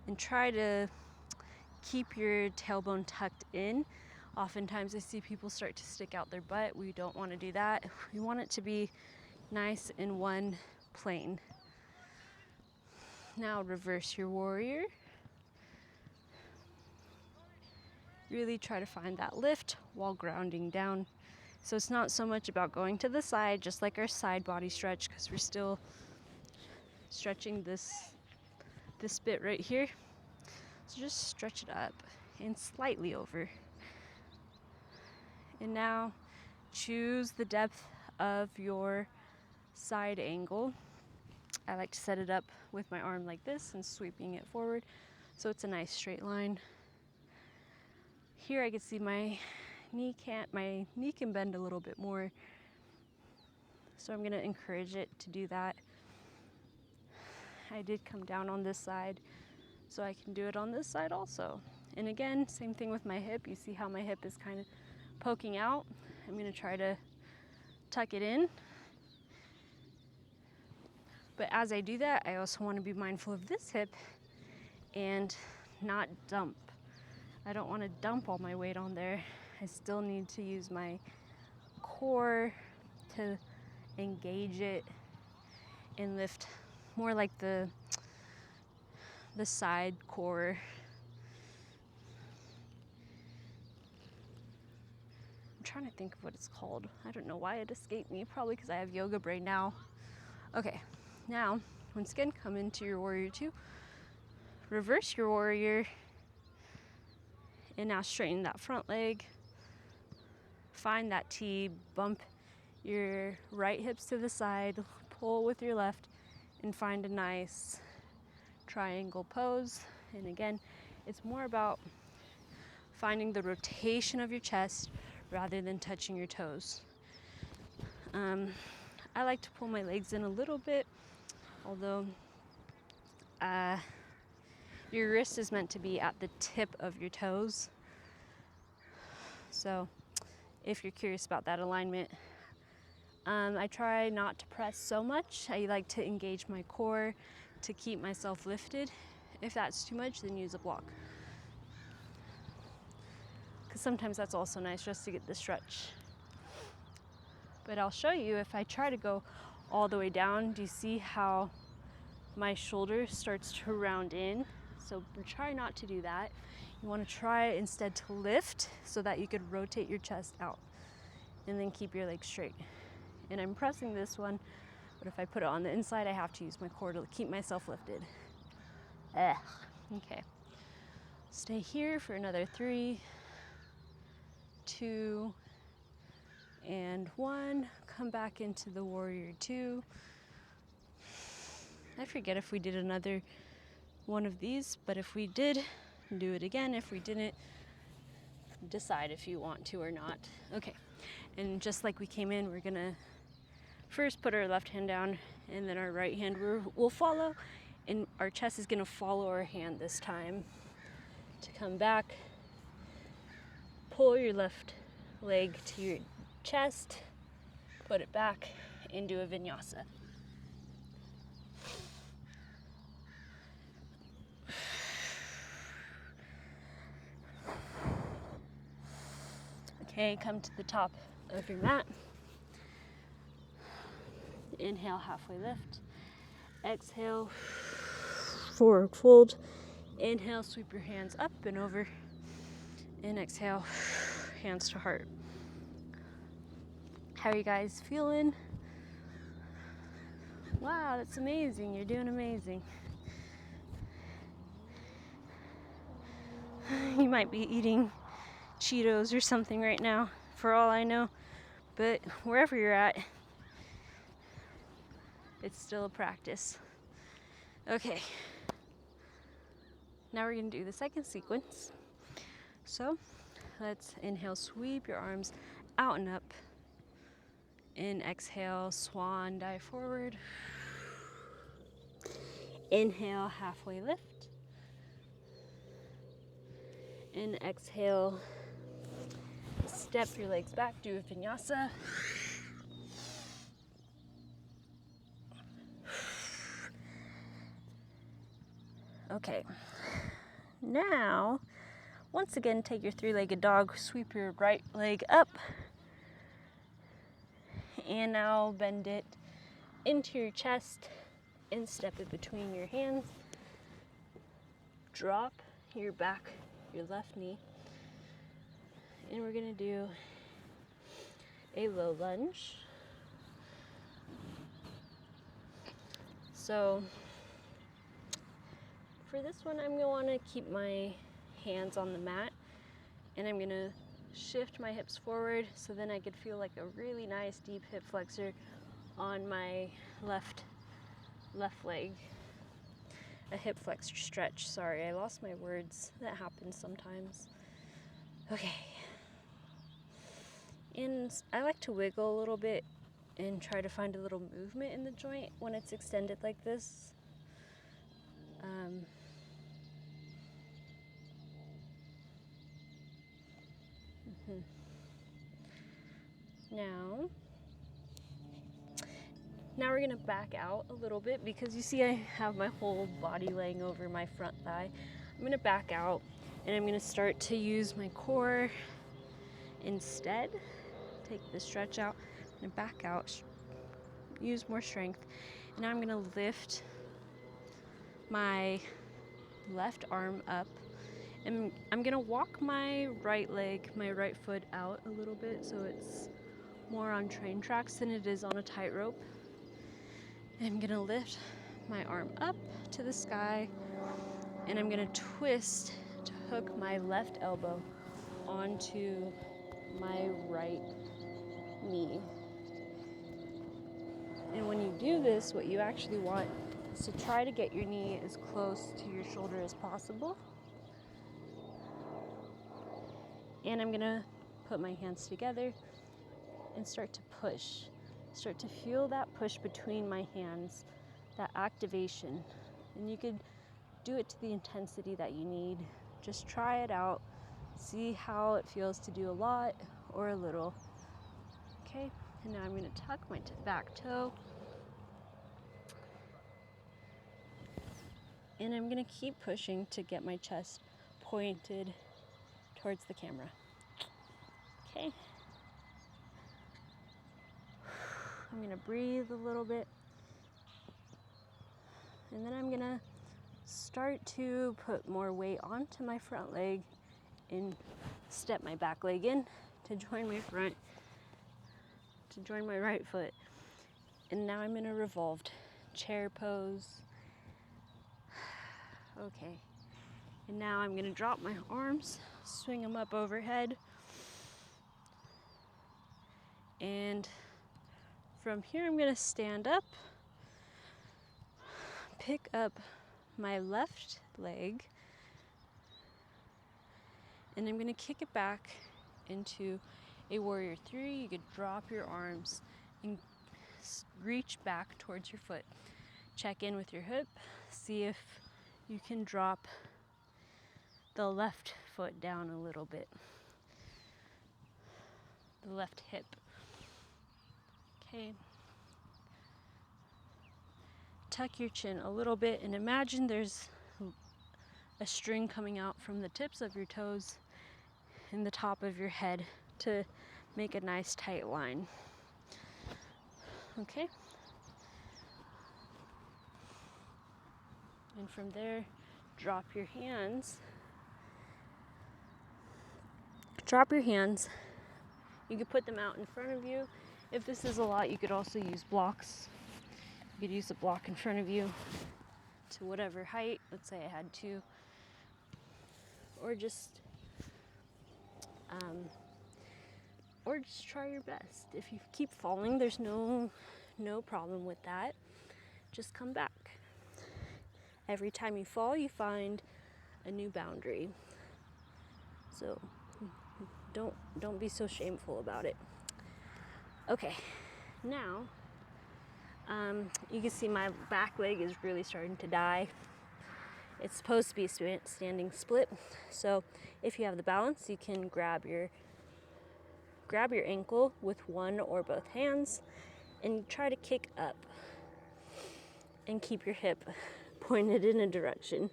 And try to keep your tailbone tucked in. Oftentimes I see people start to stick out their butt. We don't want to do that. We want it to be nice in one plane. Now reverse your warrior. Really try to find that lift while grounding down. So it's not so much about going to the side, just like our side body stretch, because we're still stretching this bit right here. So just stretch it up and slightly over. And now choose the depth of your side angle. I like to set it up with my arm like this and sweeping it forward so it's a nice straight line. Here I can see my knee can bend a little bit more. So I'm going to encourage it to do that. I did come down on this side, so I can do it on this side also. And again, same thing with my hip. You see how my hip is kind of poking out? I'm going to try to tuck it in. But as I do that, I also want to be mindful of this hip and not dump. I don't want to dump all my weight on there. I still need to use my core to engage it and lift more like the side core. I'm trying to think of what it's called. I don't know why it escaped me, probably because I have yoga brain now. Okay, now once again, come into your warrior two, reverse your warrior, and now straighten that front leg. Find that T, bump your right hips to the side, pull with your left, and find a nice triangle pose. And again, it's more about finding the rotation of your chest rather than touching your toes. I like to pull my legs in a little bit, although your wrist is meant to be at the tip of your toes. So if you're curious about that alignment, I try not to press so much. I like to engage my core to keep myself lifted. If that's too much, then use a block. Because sometimes that's also nice just to get the stretch. But I'll show you if I try to go all the way down. Do you see how my shoulder starts to round in? So try not to do that. You want to try instead to lift so that you could rotate your chest out and then keep your legs straight. And I'm pressing this one, but if I put it on the inside, I have to use my core to keep myself lifted. Okay. Stay here for another 3, 2, and 1. Come back into the warrior 2. I forget if we did another one of these, but if we did, do it again. If we didn't, decide if you want to or not. Okay, and just like we came in, we're gonna first put our left hand down, and then our right hand will follow, and our chest is gonna follow our hand this time. To come back, pull your left leg to your chest, put it back, and do a vinyasa. Okay, come to the top of your mat. Inhale, halfway lift. Exhale, forward fold. Inhale, sweep your hands up and over. And exhale, hands to heart. How are you guys feeling? Wow, that's amazing. You're doing amazing. You might be eating Cheetos or something right now, for all I know. But wherever you're at, it's still a practice. Okay. Now we're going to do the second sequence. So let's inhale, sweep your arms out and up. And exhale, swan dive forward. Inhale, halfway lift. And exhale, step your legs back, do a vinyasa. Okay, now, once again, take your 3-legged dog, sweep your right leg up, and now bend it into your chest and step it between your hands. Drop your back, your left knee, and we're gonna do a low lunge. So for this one, I'm gonna wanna keep my hands on the mat, and I'm gonna shift my hips forward so then I could feel like a really nice deep hip flexor on my left leg. A hip flexor stretch. Sorry, I lost my words. That happens sometimes. Okay. And I like to wiggle a little bit and try to find a little movement in the joint when it's extended like this. Now we're gonna back out a little bit because you see I have my whole body laying over my front thigh. I'm gonna back out and I'm gonna start to use my core Instead, take the stretch out and back out. Use more strength. And now I'm going to lift my left arm up. And I'm going to walk my right leg, my right foot out a little bit so it's more on train tracks than it is on a tightrope. And I'm going to lift my arm up to the sky, and I'm going to twist to hook my left elbow onto my right knee. And when you do this, what you actually want is to try to get your knee as close to your shoulder as possible. And I'm gonna put my hands together and start to push. Start to feel that push between my hands, that activation. And you could do it to the intensity that you need. Just try it out. See how it feels to do a lot or a little. Okay, and now I'm gonna tuck my back toe. And I'm gonna keep pushing to get my chest pointed towards the camera. Okay. I'm gonna breathe a little bit. And then I'm gonna start to put more weight onto my front leg and step my back leg in to join my front, to join my right foot. And now I'm in a revolved chair pose. Okay. And now I'm gonna drop my arms, swing them up overhead. And from here I'm gonna stand up, pick up my left leg, and I'm gonna kick it back into a warrior 3. You could drop your arms and reach back towards your foot. Check in with your hip, see if you can drop the left foot down a little bit, the left hip. Okay. Tuck your chin a little bit and imagine there's a string coming out from the tips of your toes and the top of your head to make a nice tight line. Okay? And from there, drop your hands. Drop your hands. You could put them out in front of you. If this is a lot, you could also use blocks. You could use a block in front of you to whatever height. Let's say I had 2. Or just try your best. If you keep falling, there's no problem with that. Just come back. Every time you fall, you find a new boundary. So don't be so shameful about it. Okay, now you can see my back leg is really starting to die. It's supposed to be a standing split. So if you have the balance, you can grab your ankle with one or both hands and try to kick up and keep your hip pointed in a direction.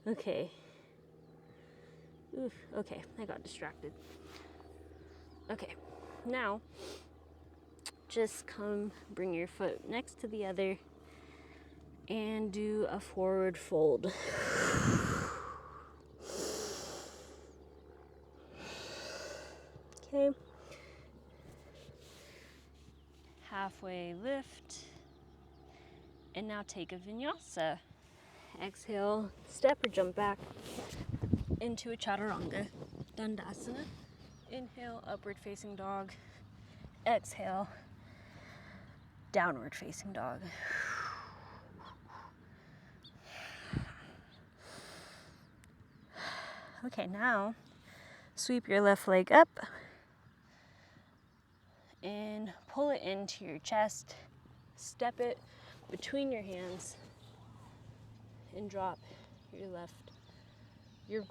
Okay. Oof, okay, I got distracted. Okay, now just bring your foot next to the other and do a forward fold. Okay. Halfway lift. And now take a vinyasa. Exhale, step or jump back into a chaturanga. Dandasana. Inhale, upward facing dog. Exhale, downward facing dog. Okay, now sweep your left leg up and pull it into your chest. Step it between your hands and drop your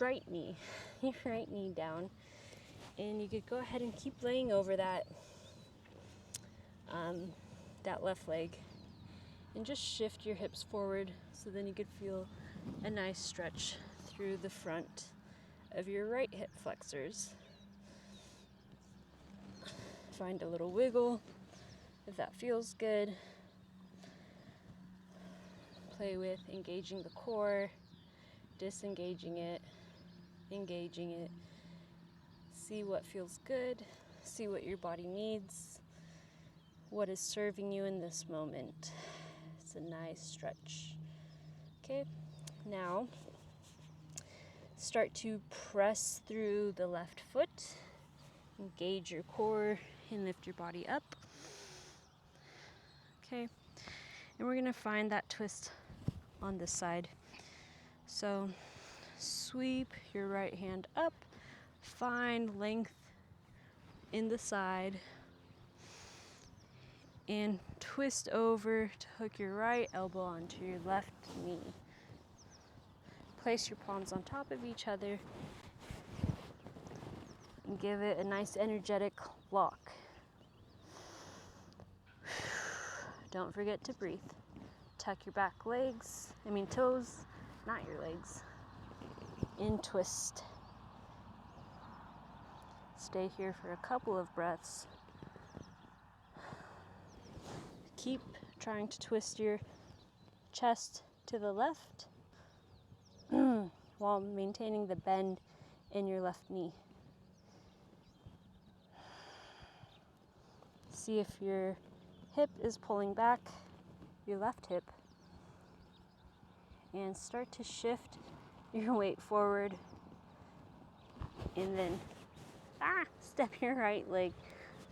right knee down. And you could go ahead and keep laying over that left leg and just shift your hips forward so then you could feel a nice stretch through the front of your right hip flexors. Find a little wiggle if that feels good. Play with engaging the core, disengaging it, engaging it. See what feels good, see what your body needs, what is serving you in this moment. It's a nice stretch. Okay, now start to press through the left foot, engage your core, and lift your body up. Okay, and we're gonna find that twist on this side. So sweep your right hand up, find length in the side, and twist over to hook your right elbow onto your left knee. Place your palms on top of each other and give it a nice energetic lock. Don't forget to breathe. Tuck your back toes, not your legs. In twist. Stay here for a couple of breaths. Keep trying to twist your chest to the left while maintaining the bend in your left knee. See if your hip is pulling back, your left hip, and start to shift your weight forward, and then step your right leg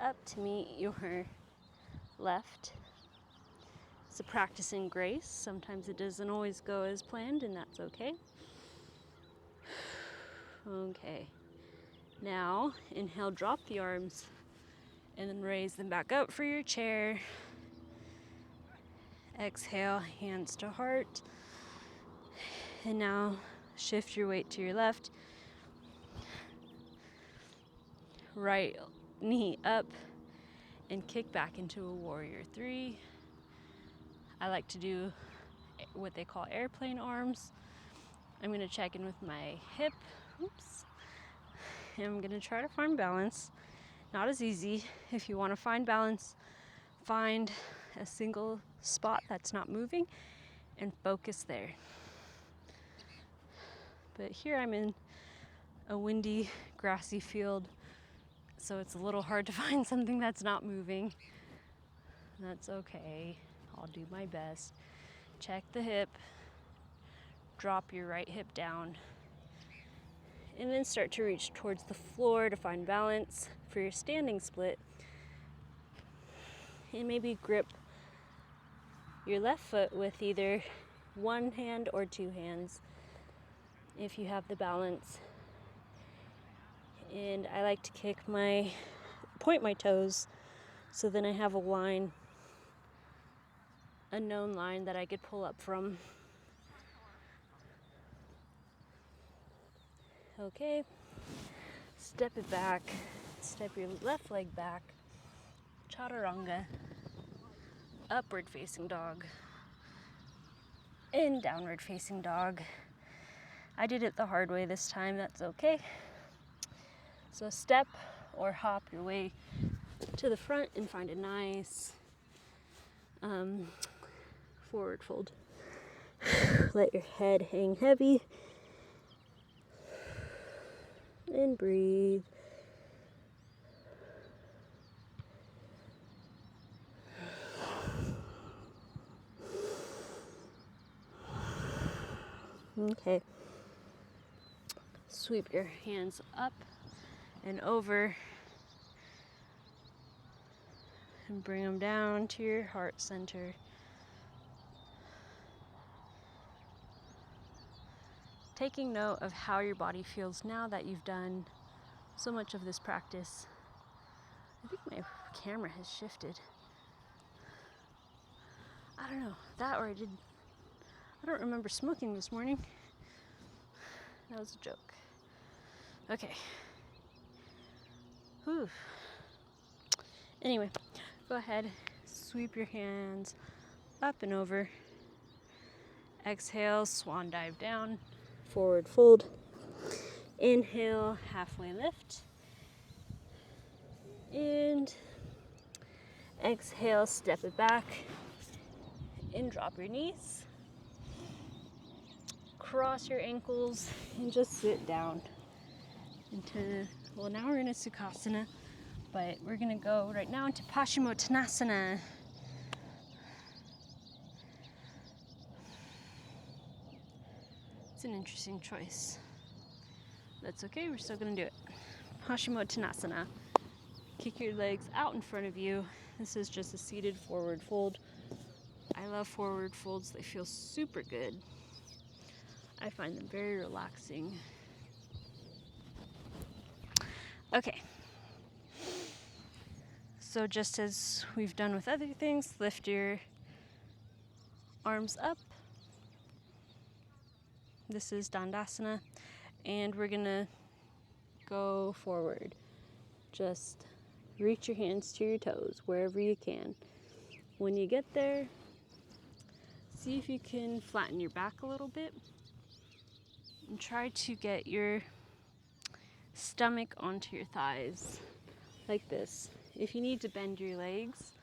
up to meet your left. It's a practice in grace. Sometimes it doesn't always go as planned, and that's okay. Okay, now inhale, drop the arms, and then raise them back up for your chair. Exhale, hands to heart. And now shift your weight to your left. Right knee up and kick back into a warrior 3. I like to do what they call airplane arms. I'm going to check in with my hip. Oops. And I'm going to try to find balance. Not as easy. If you want to find balance, find a single spot that's not moving and focus there. But here I'm in a windy, grassy field, so it's a little hard to find something that's not moving. That's okay. I'll do my best. Check the hip. Drop your right hip down. And then start to reach towards the floor to find balance for your standing split. And maybe grip your left foot with either one hand or two hands if you have the balance. And I like to point my toes, so then I have a line, a known line that I could pull up from. Okay, step it back, step your left leg back, chaturanga, upward facing dog, and downward facing dog. I did it the hard way this time, that's okay. So step or hop your way to the front and find a nice forward fold. Let your head hang heavy and breathe. Okay. Sweep your hands up and over and bring them down to your heart center. Taking note of how your body feels now that you've done so much of this practice. I think my camera has shifted. I don't know, that or I don't remember smoking this morning. That was a joke. Okay. Whew. Anyway, go ahead, sweep your hands up and over. Exhale, swan dive down, forward fold. Inhale, halfway lift. And Exhale, step it back and drop your knees. Cross your ankles and just sit down into, well, now we're in a Sukhasana, but we're gonna go right now into Paschimottanasana. It's an interesting choice. That's okay, we're still gonna do it. Paschimottanasana. Kick your legs out in front of you. This is just a seated forward fold. I love forward folds, they feel super good. I find them very relaxing. Okay. So just as we've done with other things, lift your arms up. This is Dandasana, and we're gonna go forward. Just reach your hands to your toes wherever you can. When you get there, see if you can flatten your back a little bit and try to get your stomach onto your thighs like this. If you need to bend your legs,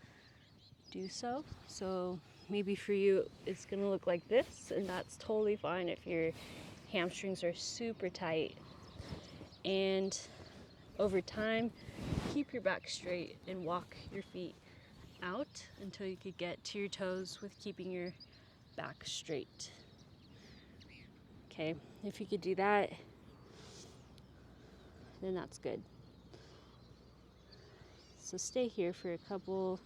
do so. So maybe for you it's gonna look like this, and that's totally fine if your hamstrings are super tight. And over time, keep your back straight and walk your feet out until you could get to your toes with keeping your back straight. Okay, if you could do that, then that's good. So stay here for a couple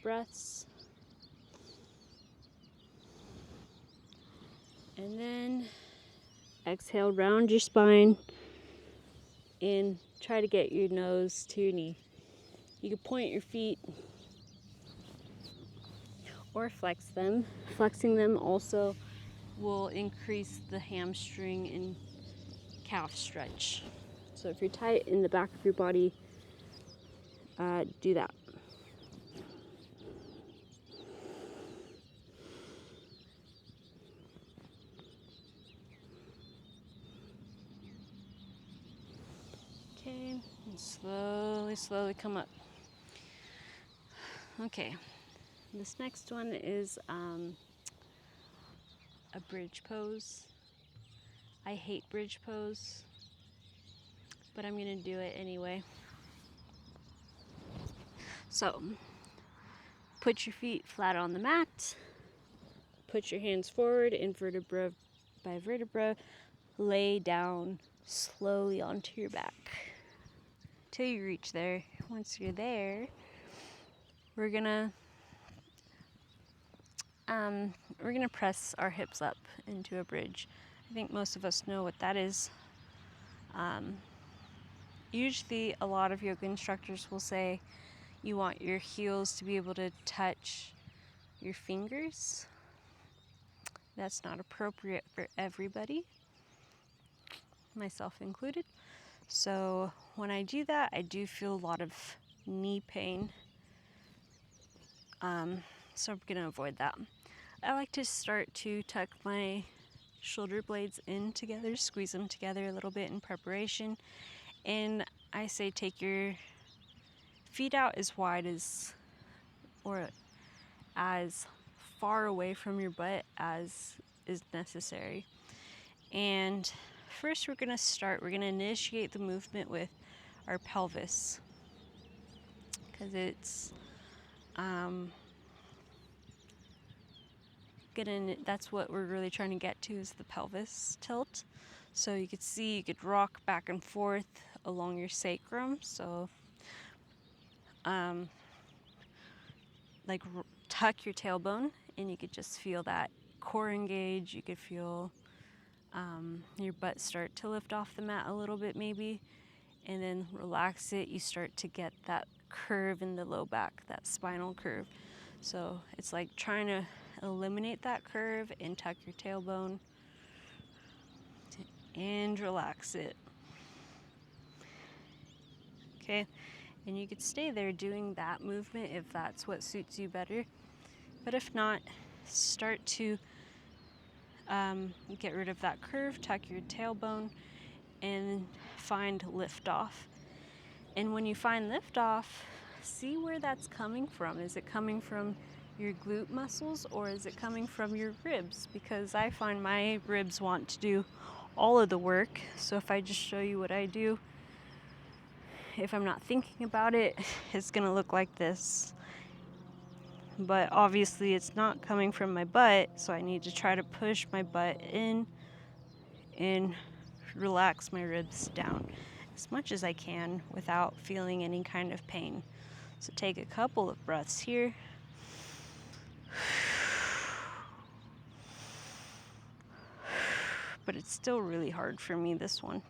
breaths. And then exhale, round your spine and try to get your nose to your knee. You can point your feet or flex them. Flexing them also will increase the hamstring and calf stretch. So if you're tight in the back of your body, do that. Okay, and slowly come up. Okay, this next one is a bridge pose. I hate bridge pose, but I'm gonna do it anyway. So, put your feet flat on the mat, put your hands forward, and vertebra by vertebra, lay down slowly onto your back till you reach there. Once you're there, we're gonna press our hips up into a bridge. I think most of us know what that is. Usually a lot of yoga instructors will say you want your heels to be able to touch your fingers. That's not appropriate for everybody, myself included. So when I do that, I do feel a lot of knee pain. So I'm gonna avoid that. I like to start to tuck my shoulder blades in together, squeeze them together a little bit in preparation. And I say take your feet out as wide as, or as far away from your butt as is necessary. And first we're gonna initiate the movement with our pelvis, because it's that's what we're really trying to get to, is the pelvis tilt. So you could see you could rock back and forth along your sacrum. So tuck your tailbone, and you could just feel that core engage. You could feel your butt start to lift off the mat a little bit maybe, and then relax it. You start to get that curve in the low back, that spinal curve. So it's like trying to eliminate that curve and tuck your tailbone and relax it. Okay, and you could stay there doing that movement if that's what suits you better. But if not, start to get rid of that curve, tuck your tailbone, and find lift off. And when you find lift off, see where that's coming from. Is it coming from your glute muscles or is it coming from your ribs? Because I find my ribs want to do all of the work. So if I just show you what I do, if I'm not thinking about it, it's gonna look like this. But obviously it's not coming from my butt, so I need to try to push my butt in and relax my ribs down as much as I can without feeling any kind of pain. So take a couple of breaths here. But it's still really hard for me, this one.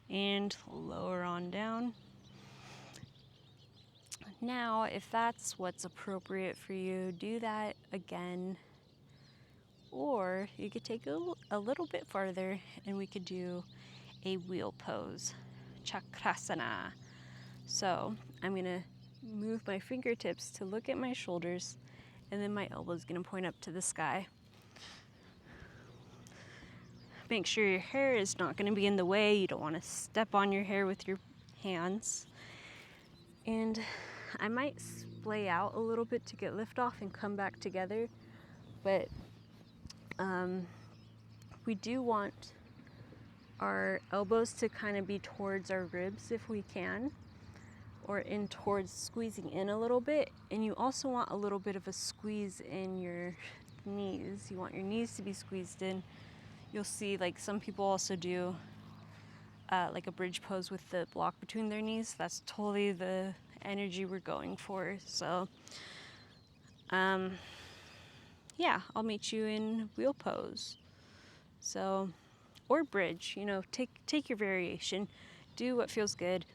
And lower on down. Now, if that's what's appropriate for you, do that again. Or you could take a little bit farther and we could do a wheel pose, chakrasana. So I'm gonna move my fingertips to look at my shoulders, and then my elbow's gonna point up to the sky. Make sure your hair is not gonna be in the way. You don't wanna step on your hair with your hands. And I might splay out a little bit to get lift off and come back together, but we do want our elbows to kind of be towards our ribs if we can, or in towards squeezing in a little bit. And you also want a little bit of a squeeze in your knees. You want your knees to be squeezed in. You'll see like some people also do like a bridge pose with the block between their knees. That's totally the energy we're going for. So yeah, I'll meet you in wheel pose. So, or bridge, you know, take your variation, do what feels good.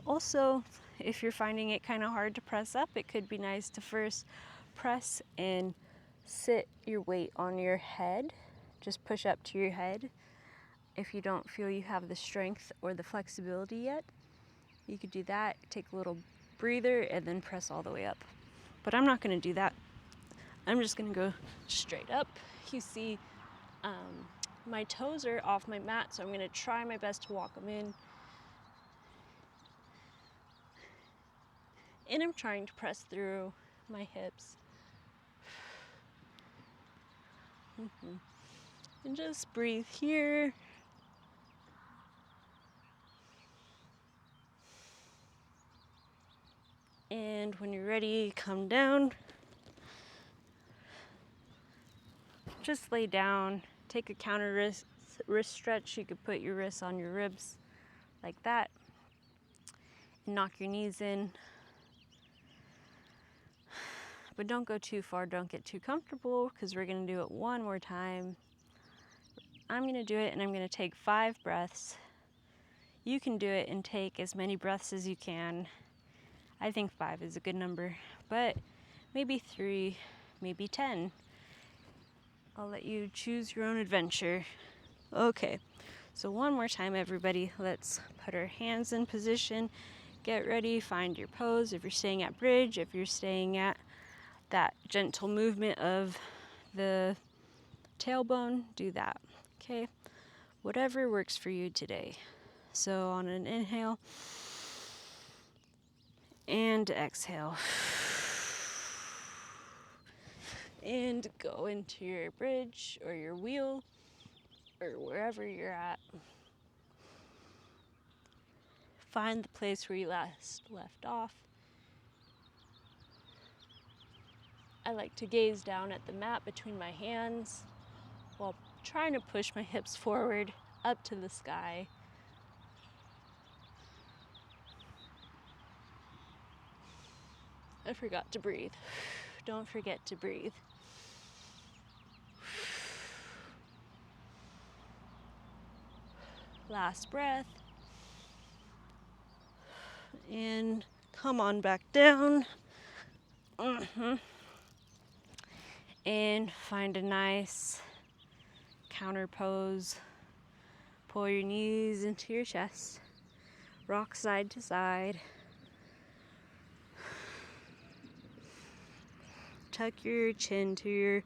Also, if you're finding it kind of hard to press up, it could be nice to first press and sit your weight on your head. Just push up to your head. If you don't feel you have the strength or the flexibility yet, you could do that. Take a little breather and then press all the way up. But I'm not going to do that. I'm just going to go straight up. You see, my toes are off my mat, so I'm going to try my best to walk them in. And I'm trying to press through my hips. And just breathe here. And when you're ready, come down. Just lay down. Take a counter wrist stretch. You could put your wrists on your ribs like that. And knock your knees in. But don't go too far. Don't get too comfortable because we're going to do it one more time. I'm going to do it and I'm going to take 5 breaths. You can do it and take as many breaths as you can. I think 5 is a good number, but maybe 3, maybe 10. I'll let you choose your own adventure. Okay, so one more time, everybody. Let's put our hands in position. Get ready, find your pose. If you're staying at bridge, if you're staying at that gentle movement of the tailbone, do that. Okay, whatever works for you today. So on an inhale and exhale. And go into your bridge or your wheel or wherever you're at. Find the place where you last left off. I like to gaze down at the mat between my hands while trying to push my hips forward up to the sky. I forgot to breathe. Don't forget to breathe. Last breath. And come on back down. And find a nice counter pose. Pull your knees into your chest. Rock side to side. Tuck your chin to your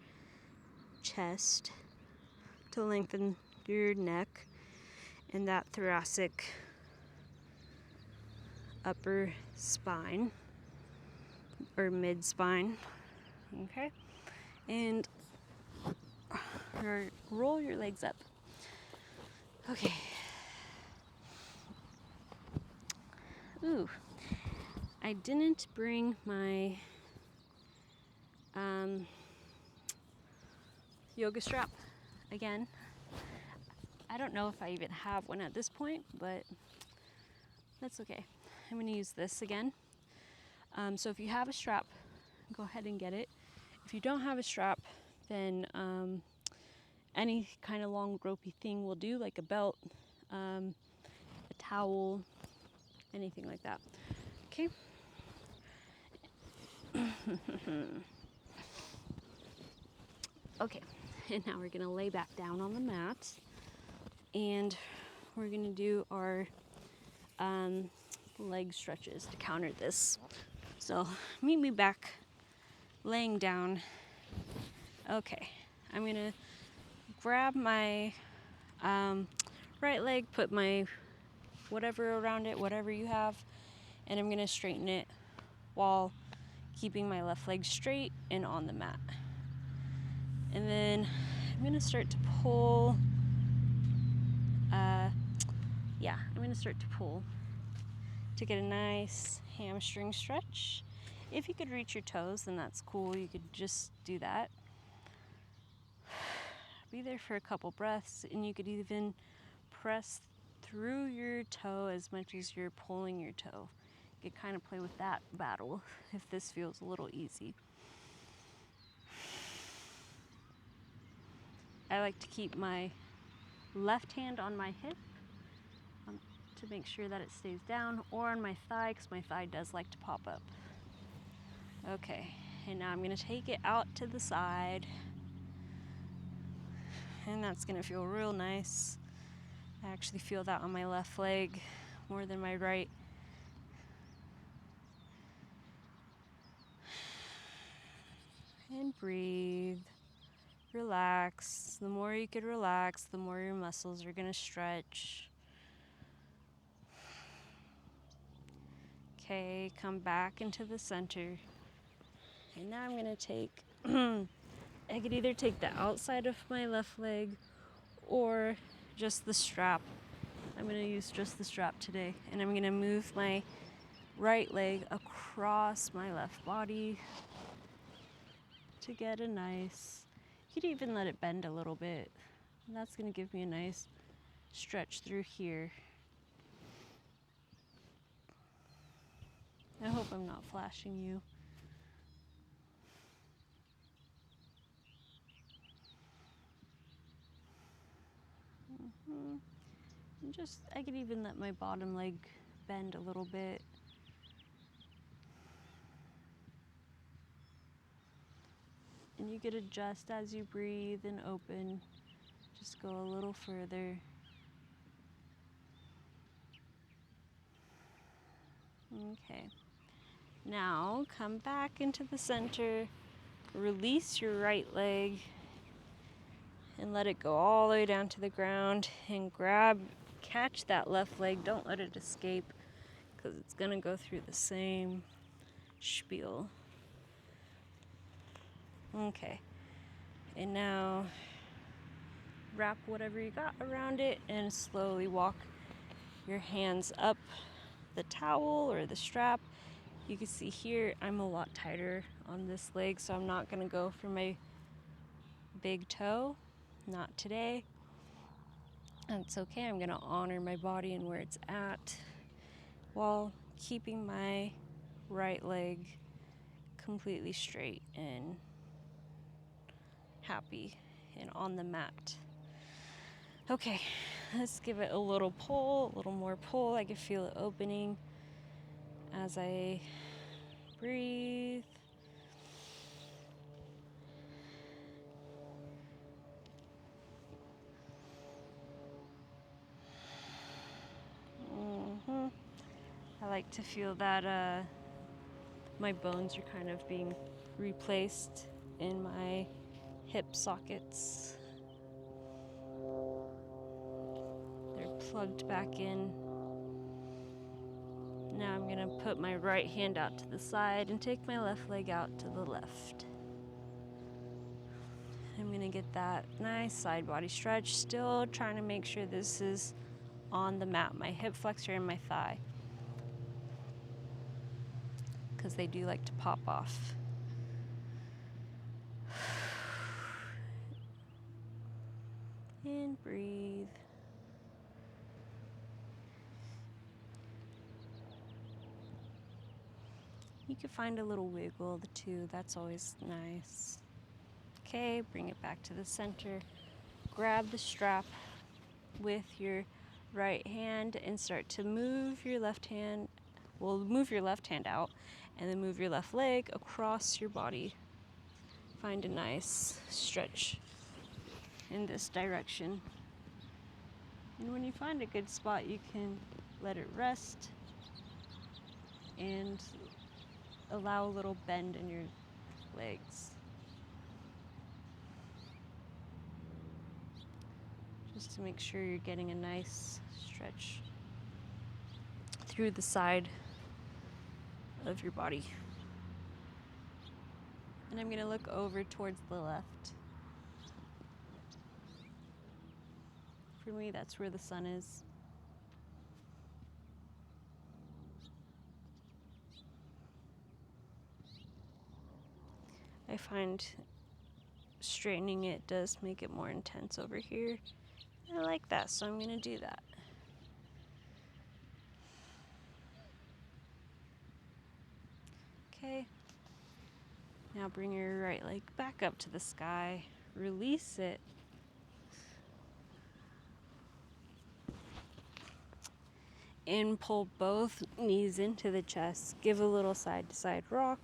chest to lengthen your neck. in that thoracic upper spine or mid spine. Okay, and roll your legs up. Okay. Ooh, I didn't bring my yoga strap again. I don't know if I even have one at this point, but that's okay. I'm going to use this again. So if you have a strap, go ahead and get it. If you don't have a strap, then any kind of long ropey thing will do, like a belt, a towel, anything like that. Okay. Okay, and now we're gonna lay back down on the mat, and we're gonna do our leg stretches to counter this. So meet me back laying down. Okay, I'm gonna grab my right leg, put my whatever around it, whatever you have, and I'm gonna straighten it while keeping my left leg straight and on the mat. And then I'm gonna start to pull. I'm gonna start to pull to get a nice hamstring stretch. If you could reach your toes, then that's cool. You could just do that. Be there for a couple breaths, and you could even press through your toe as much as you're pulling your toe. You could kind of play with that battle if this feels a little easy. I like to keep my left hand on my hip to make sure that it stays down, or on my thigh, because my thigh does like to pop up. Okay, and now I'm going to take it out to the side, and that's going to feel real nice. I actually feel that on my left leg more than my right. And breathe. Relax. The more you could relax, the more your muscles are going to stretch. Okay, come back into the center. And now I'm going to take, I could either take the outside of my left leg or just the strap. I'm going to use just the strap today. And I'm going to move my right leg across my left body to get a nice, you could even let it bend a little bit. And that's going to give me a nice stretch through here. I hope I'm not flashing you. And just, I could even let my bottom leg bend a little bit. And you could adjust as you breathe and open. Just go a little further. Okay. Now come back into the center. Release your right leg and let it go all the way down to the ground, and catch that left leg. Don't let it escape, because it's going to go through the same spiel. Okay. And now wrap whatever you got around it and slowly walk your hands up the towel or the strap. You can see here I'm a lot tighter on this leg, so I'm not going to go for my big toe. Not today. That's okay. I'm going to honor my body and where it's at while keeping my right leg completely straight and happy and on the mat. Okay, let's give it a little pull, a little more pull. I can feel it opening as I breathe. I like to feel that my bones are kind of being replaced in my hip sockets. They're plugged back in. Now I'm gonna put my right hand out to the side and take my left leg out to the left. I'm gonna get that nice side body stretch, still trying to make sure this is on the mat, my hip flexor and my thigh, because they do like to pop off. And breathe. You can find a little wiggle, the two, that's always nice. Okay, bring it back to the center. Grab the strap with your right hand and start to move your left hand. Well, move your left hand out and then move your left leg across your body. Find a nice stretch in this direction. And when you find a good spot, you can let it rest and allow a little bend in your legs. Just to make sure you're getting a nice stretch through the side of your body. And I'm gonna look over towards the left. For me, that's where the sun is. I find straightening it does make it more intense over here. I like that, so I'm gonna do that. Okay. Now bring your right leg back up to the sky. Release it. And pull both knees into the chest. Give a little side to side rock.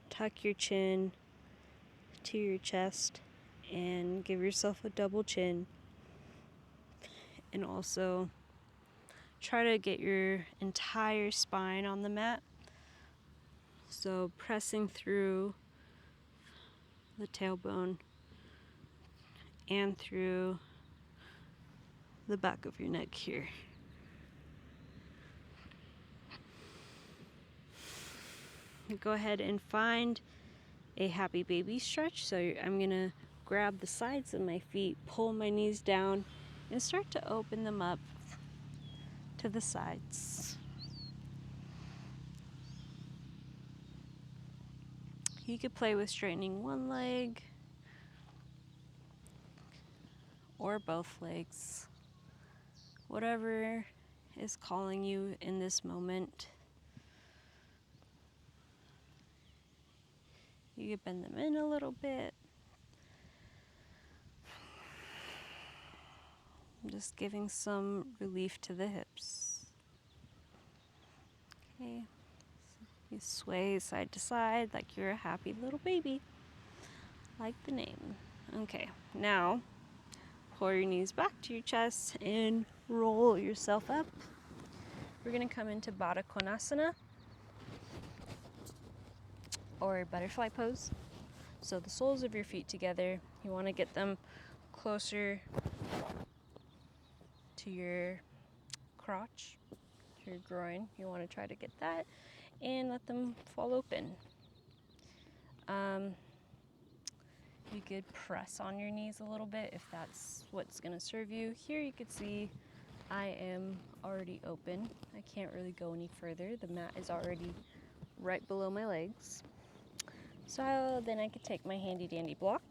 Tuck your chin to your chest and give yourself a double chin. And also try to get your entire spine on the mat. So pressing through the tailbone and through the back of your neck here. Go ahead and find a happy baby stretch. So I'm gonna grab the sides of my feet, pull my knees down, and start to open them up to the sides. You could play with straightening one leg or both legs. Whatever is calling you in this moment. You could bend them in a little bit. Just giving some relief to the hips. Okay. You sway side to side like you're a happy little baby. Like the name. Okay, now pull your knees back to your chest and roll yourself up. We're gonna come into Baddha Konasana or butterfly pose. So the soles of your feet together, you wanna get them closer to your crotch, to your groin. You wanna try to get that and let them fall open. You could press on your knees a little bit if that's what's gonna serve you. Here you could see I am already open. I can't really go any further. The mat is already right below my legs. So then I could take my handy dandy block.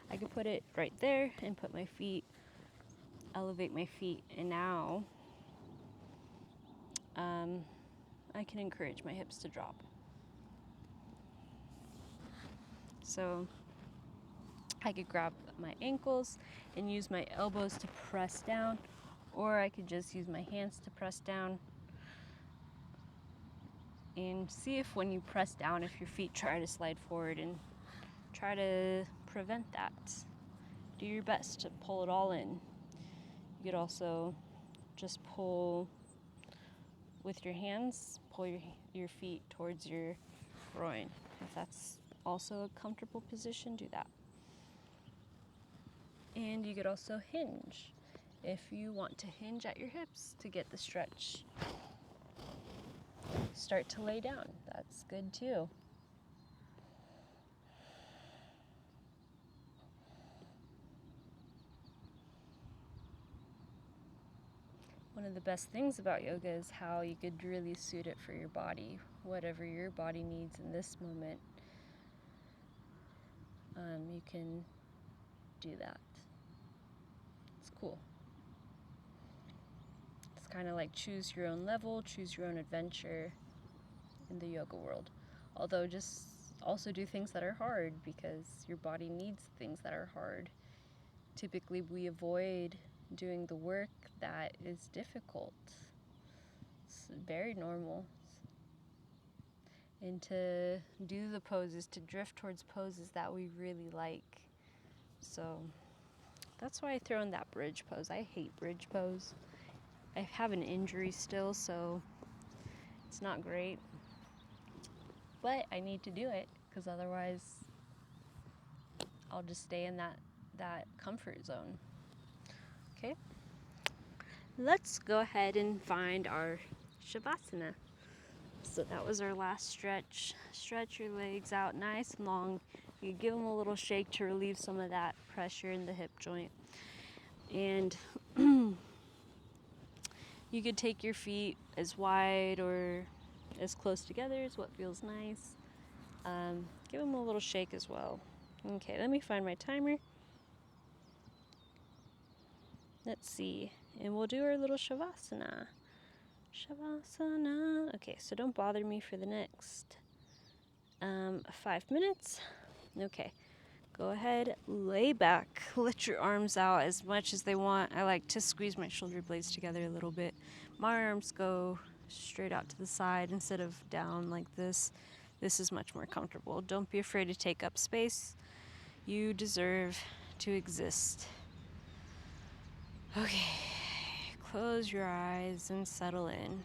I could put it right there and put my feet, elevate my feet, and now I can encourage my hips to drop. So I could grab my ankles and use my elbows to press down, or I could just use my hands to press down. And see if when you press down, if your feet try to slide forward, and try to prevent that. Do your best to pull it all in. You could also just pull with your hands, pull your feet towards your groin. If that's also a comfortable position, do that. And you could also hinge if you want to hinge at your hips to get the stretch. Start to lay down. That's good too. One of the best things about yoga is how you could really suit it for your body, whatever your body needs in this moment. You can do that. It's cool. It's kind of like choose your own level, choose your own adventure in the yoga world. Although just also do things that are hard, because your body needs things that are hard. Typically we avoid doing the work that is difficult. It's very normal. And to do the poses, to drift towards poses that we really like. So that's why I throw in that bridge pose. I hate bridge pose. I have an injury still, so it's not great. But I need to do it, because otherwise I'll just stay in that comfort zone. Okay? Let's go ahead and find our Shavasana. So that was our last stretch. Stretch your legs out nice and long. You give them a little shake to relieve some of that pressure in the hip joint. And you could take your feet as wide or as close together as what feels nice. Give them a little shake as well. Okay, let me find my timer. Let's see. And we'll do our little Shavasana. Shavasana. Okay, so don't bother me for the next 5 minutes. Okay, go ahead, lay back, let your arms out as much as they want. I like to squeeze my shoulder blades together a little bit. My arms go straight out to the side instead of down like this. This is much more comfortable. Don't be afraid to take up space. You deserve to exist. Okay, close your eyes and settle in.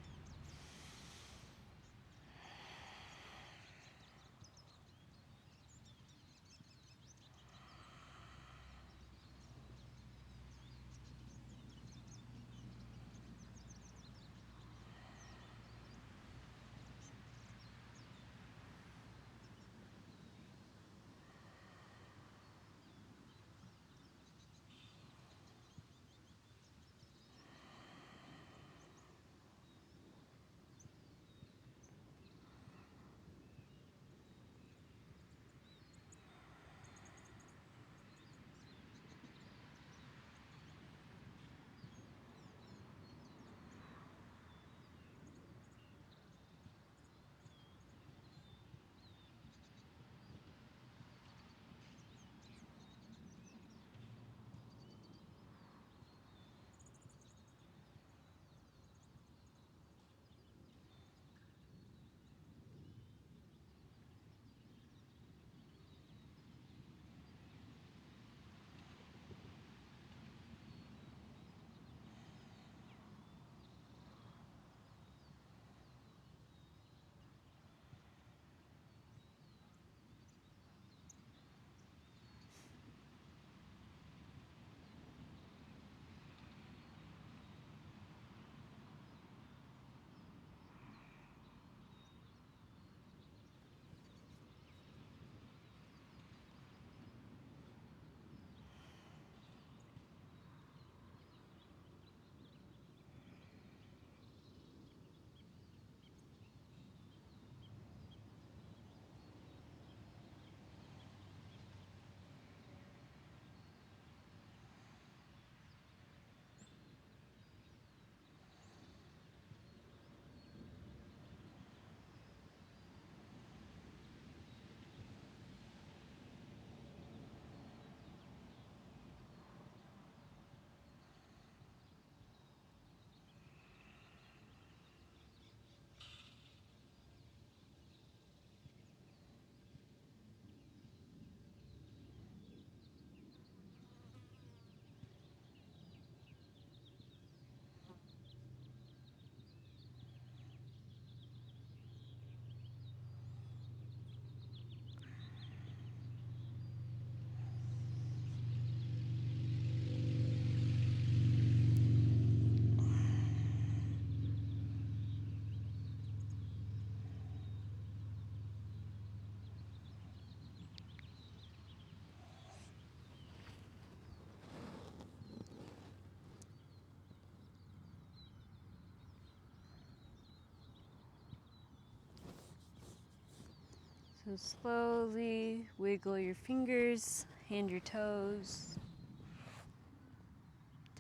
So slowly wiggle your fingers, hand your toes.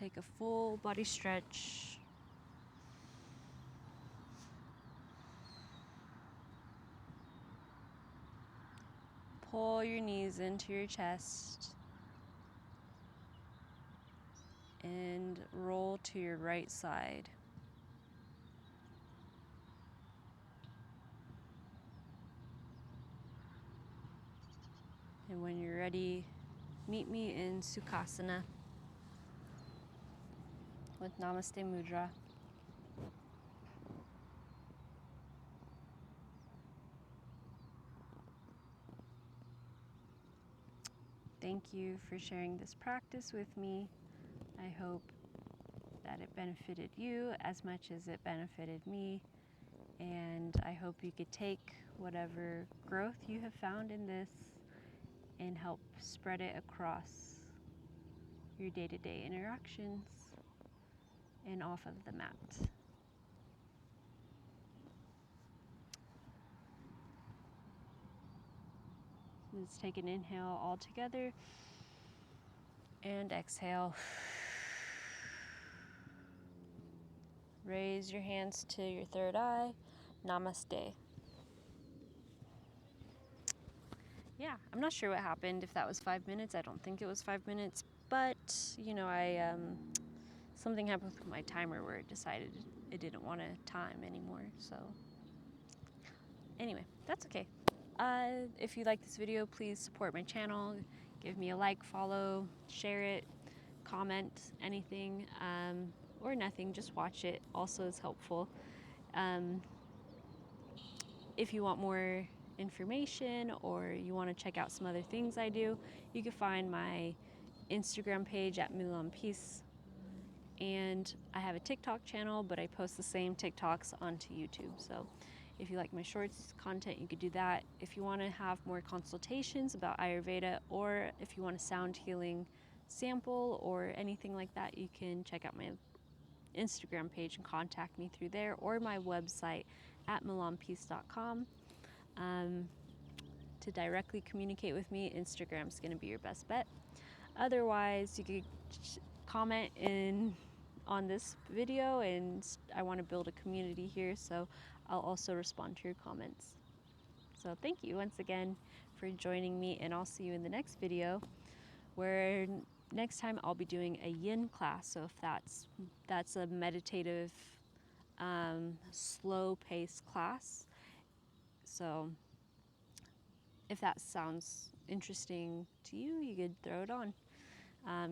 Take a full body stretch. Pull your knees into your chest and roll to your right side. And when you're ready, meet me in Sukhasana with Namaste Mudra. Thank you for sharing this practice with me. I hope that it benefited you as much as it benefited me. And I hope you could take whatever growth you have found in this and help spread it across your day-to-day interactions and off of the mat. Let's take an inhale all together and exhale. Raise your hands to your third eye. Namaste. Yeah, I'm not sure what happened, if that was 5 minutes. I don't think it was 5 minutes, but something happened with my timer where it decided it didn't want to time anymore. So anyway, that's okay. If you like this video, please support my channel. Give me a like, follow, share it, comment, anything, or nothing. Just watch it. Also is helpful. If you want more information or you want to check out some other things I do, you can find my Instagram page at Milan Peace. And I have a TikTok channel, but I post the same TikToks onto YouTube. So if you like my shorts content, you could do that. If you want to have more consultations about Ayurveda, or if you want a sound healing sample or anything like that, you can check out my Instagram page and contact me through there, or my website at milanpeace.com. To directly communicate with me, Instagram's going to be your best bet. Otherwise, you could comment on this video, and I want to build a community here, so I'll also respond to your comments. So thank you once again for joining me, and I'll see you in the next video, where next time I'll be doing a yin class. So if that's a meditative, slow paced class. So if that sounds interesting to you, you could throw it on.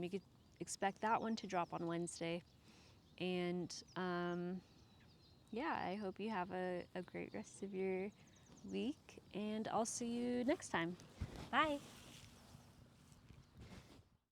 You could expect that one to drop on Wednesday. And yeah, I hope you have a great rest of your week, and I'll see you next time. Bye.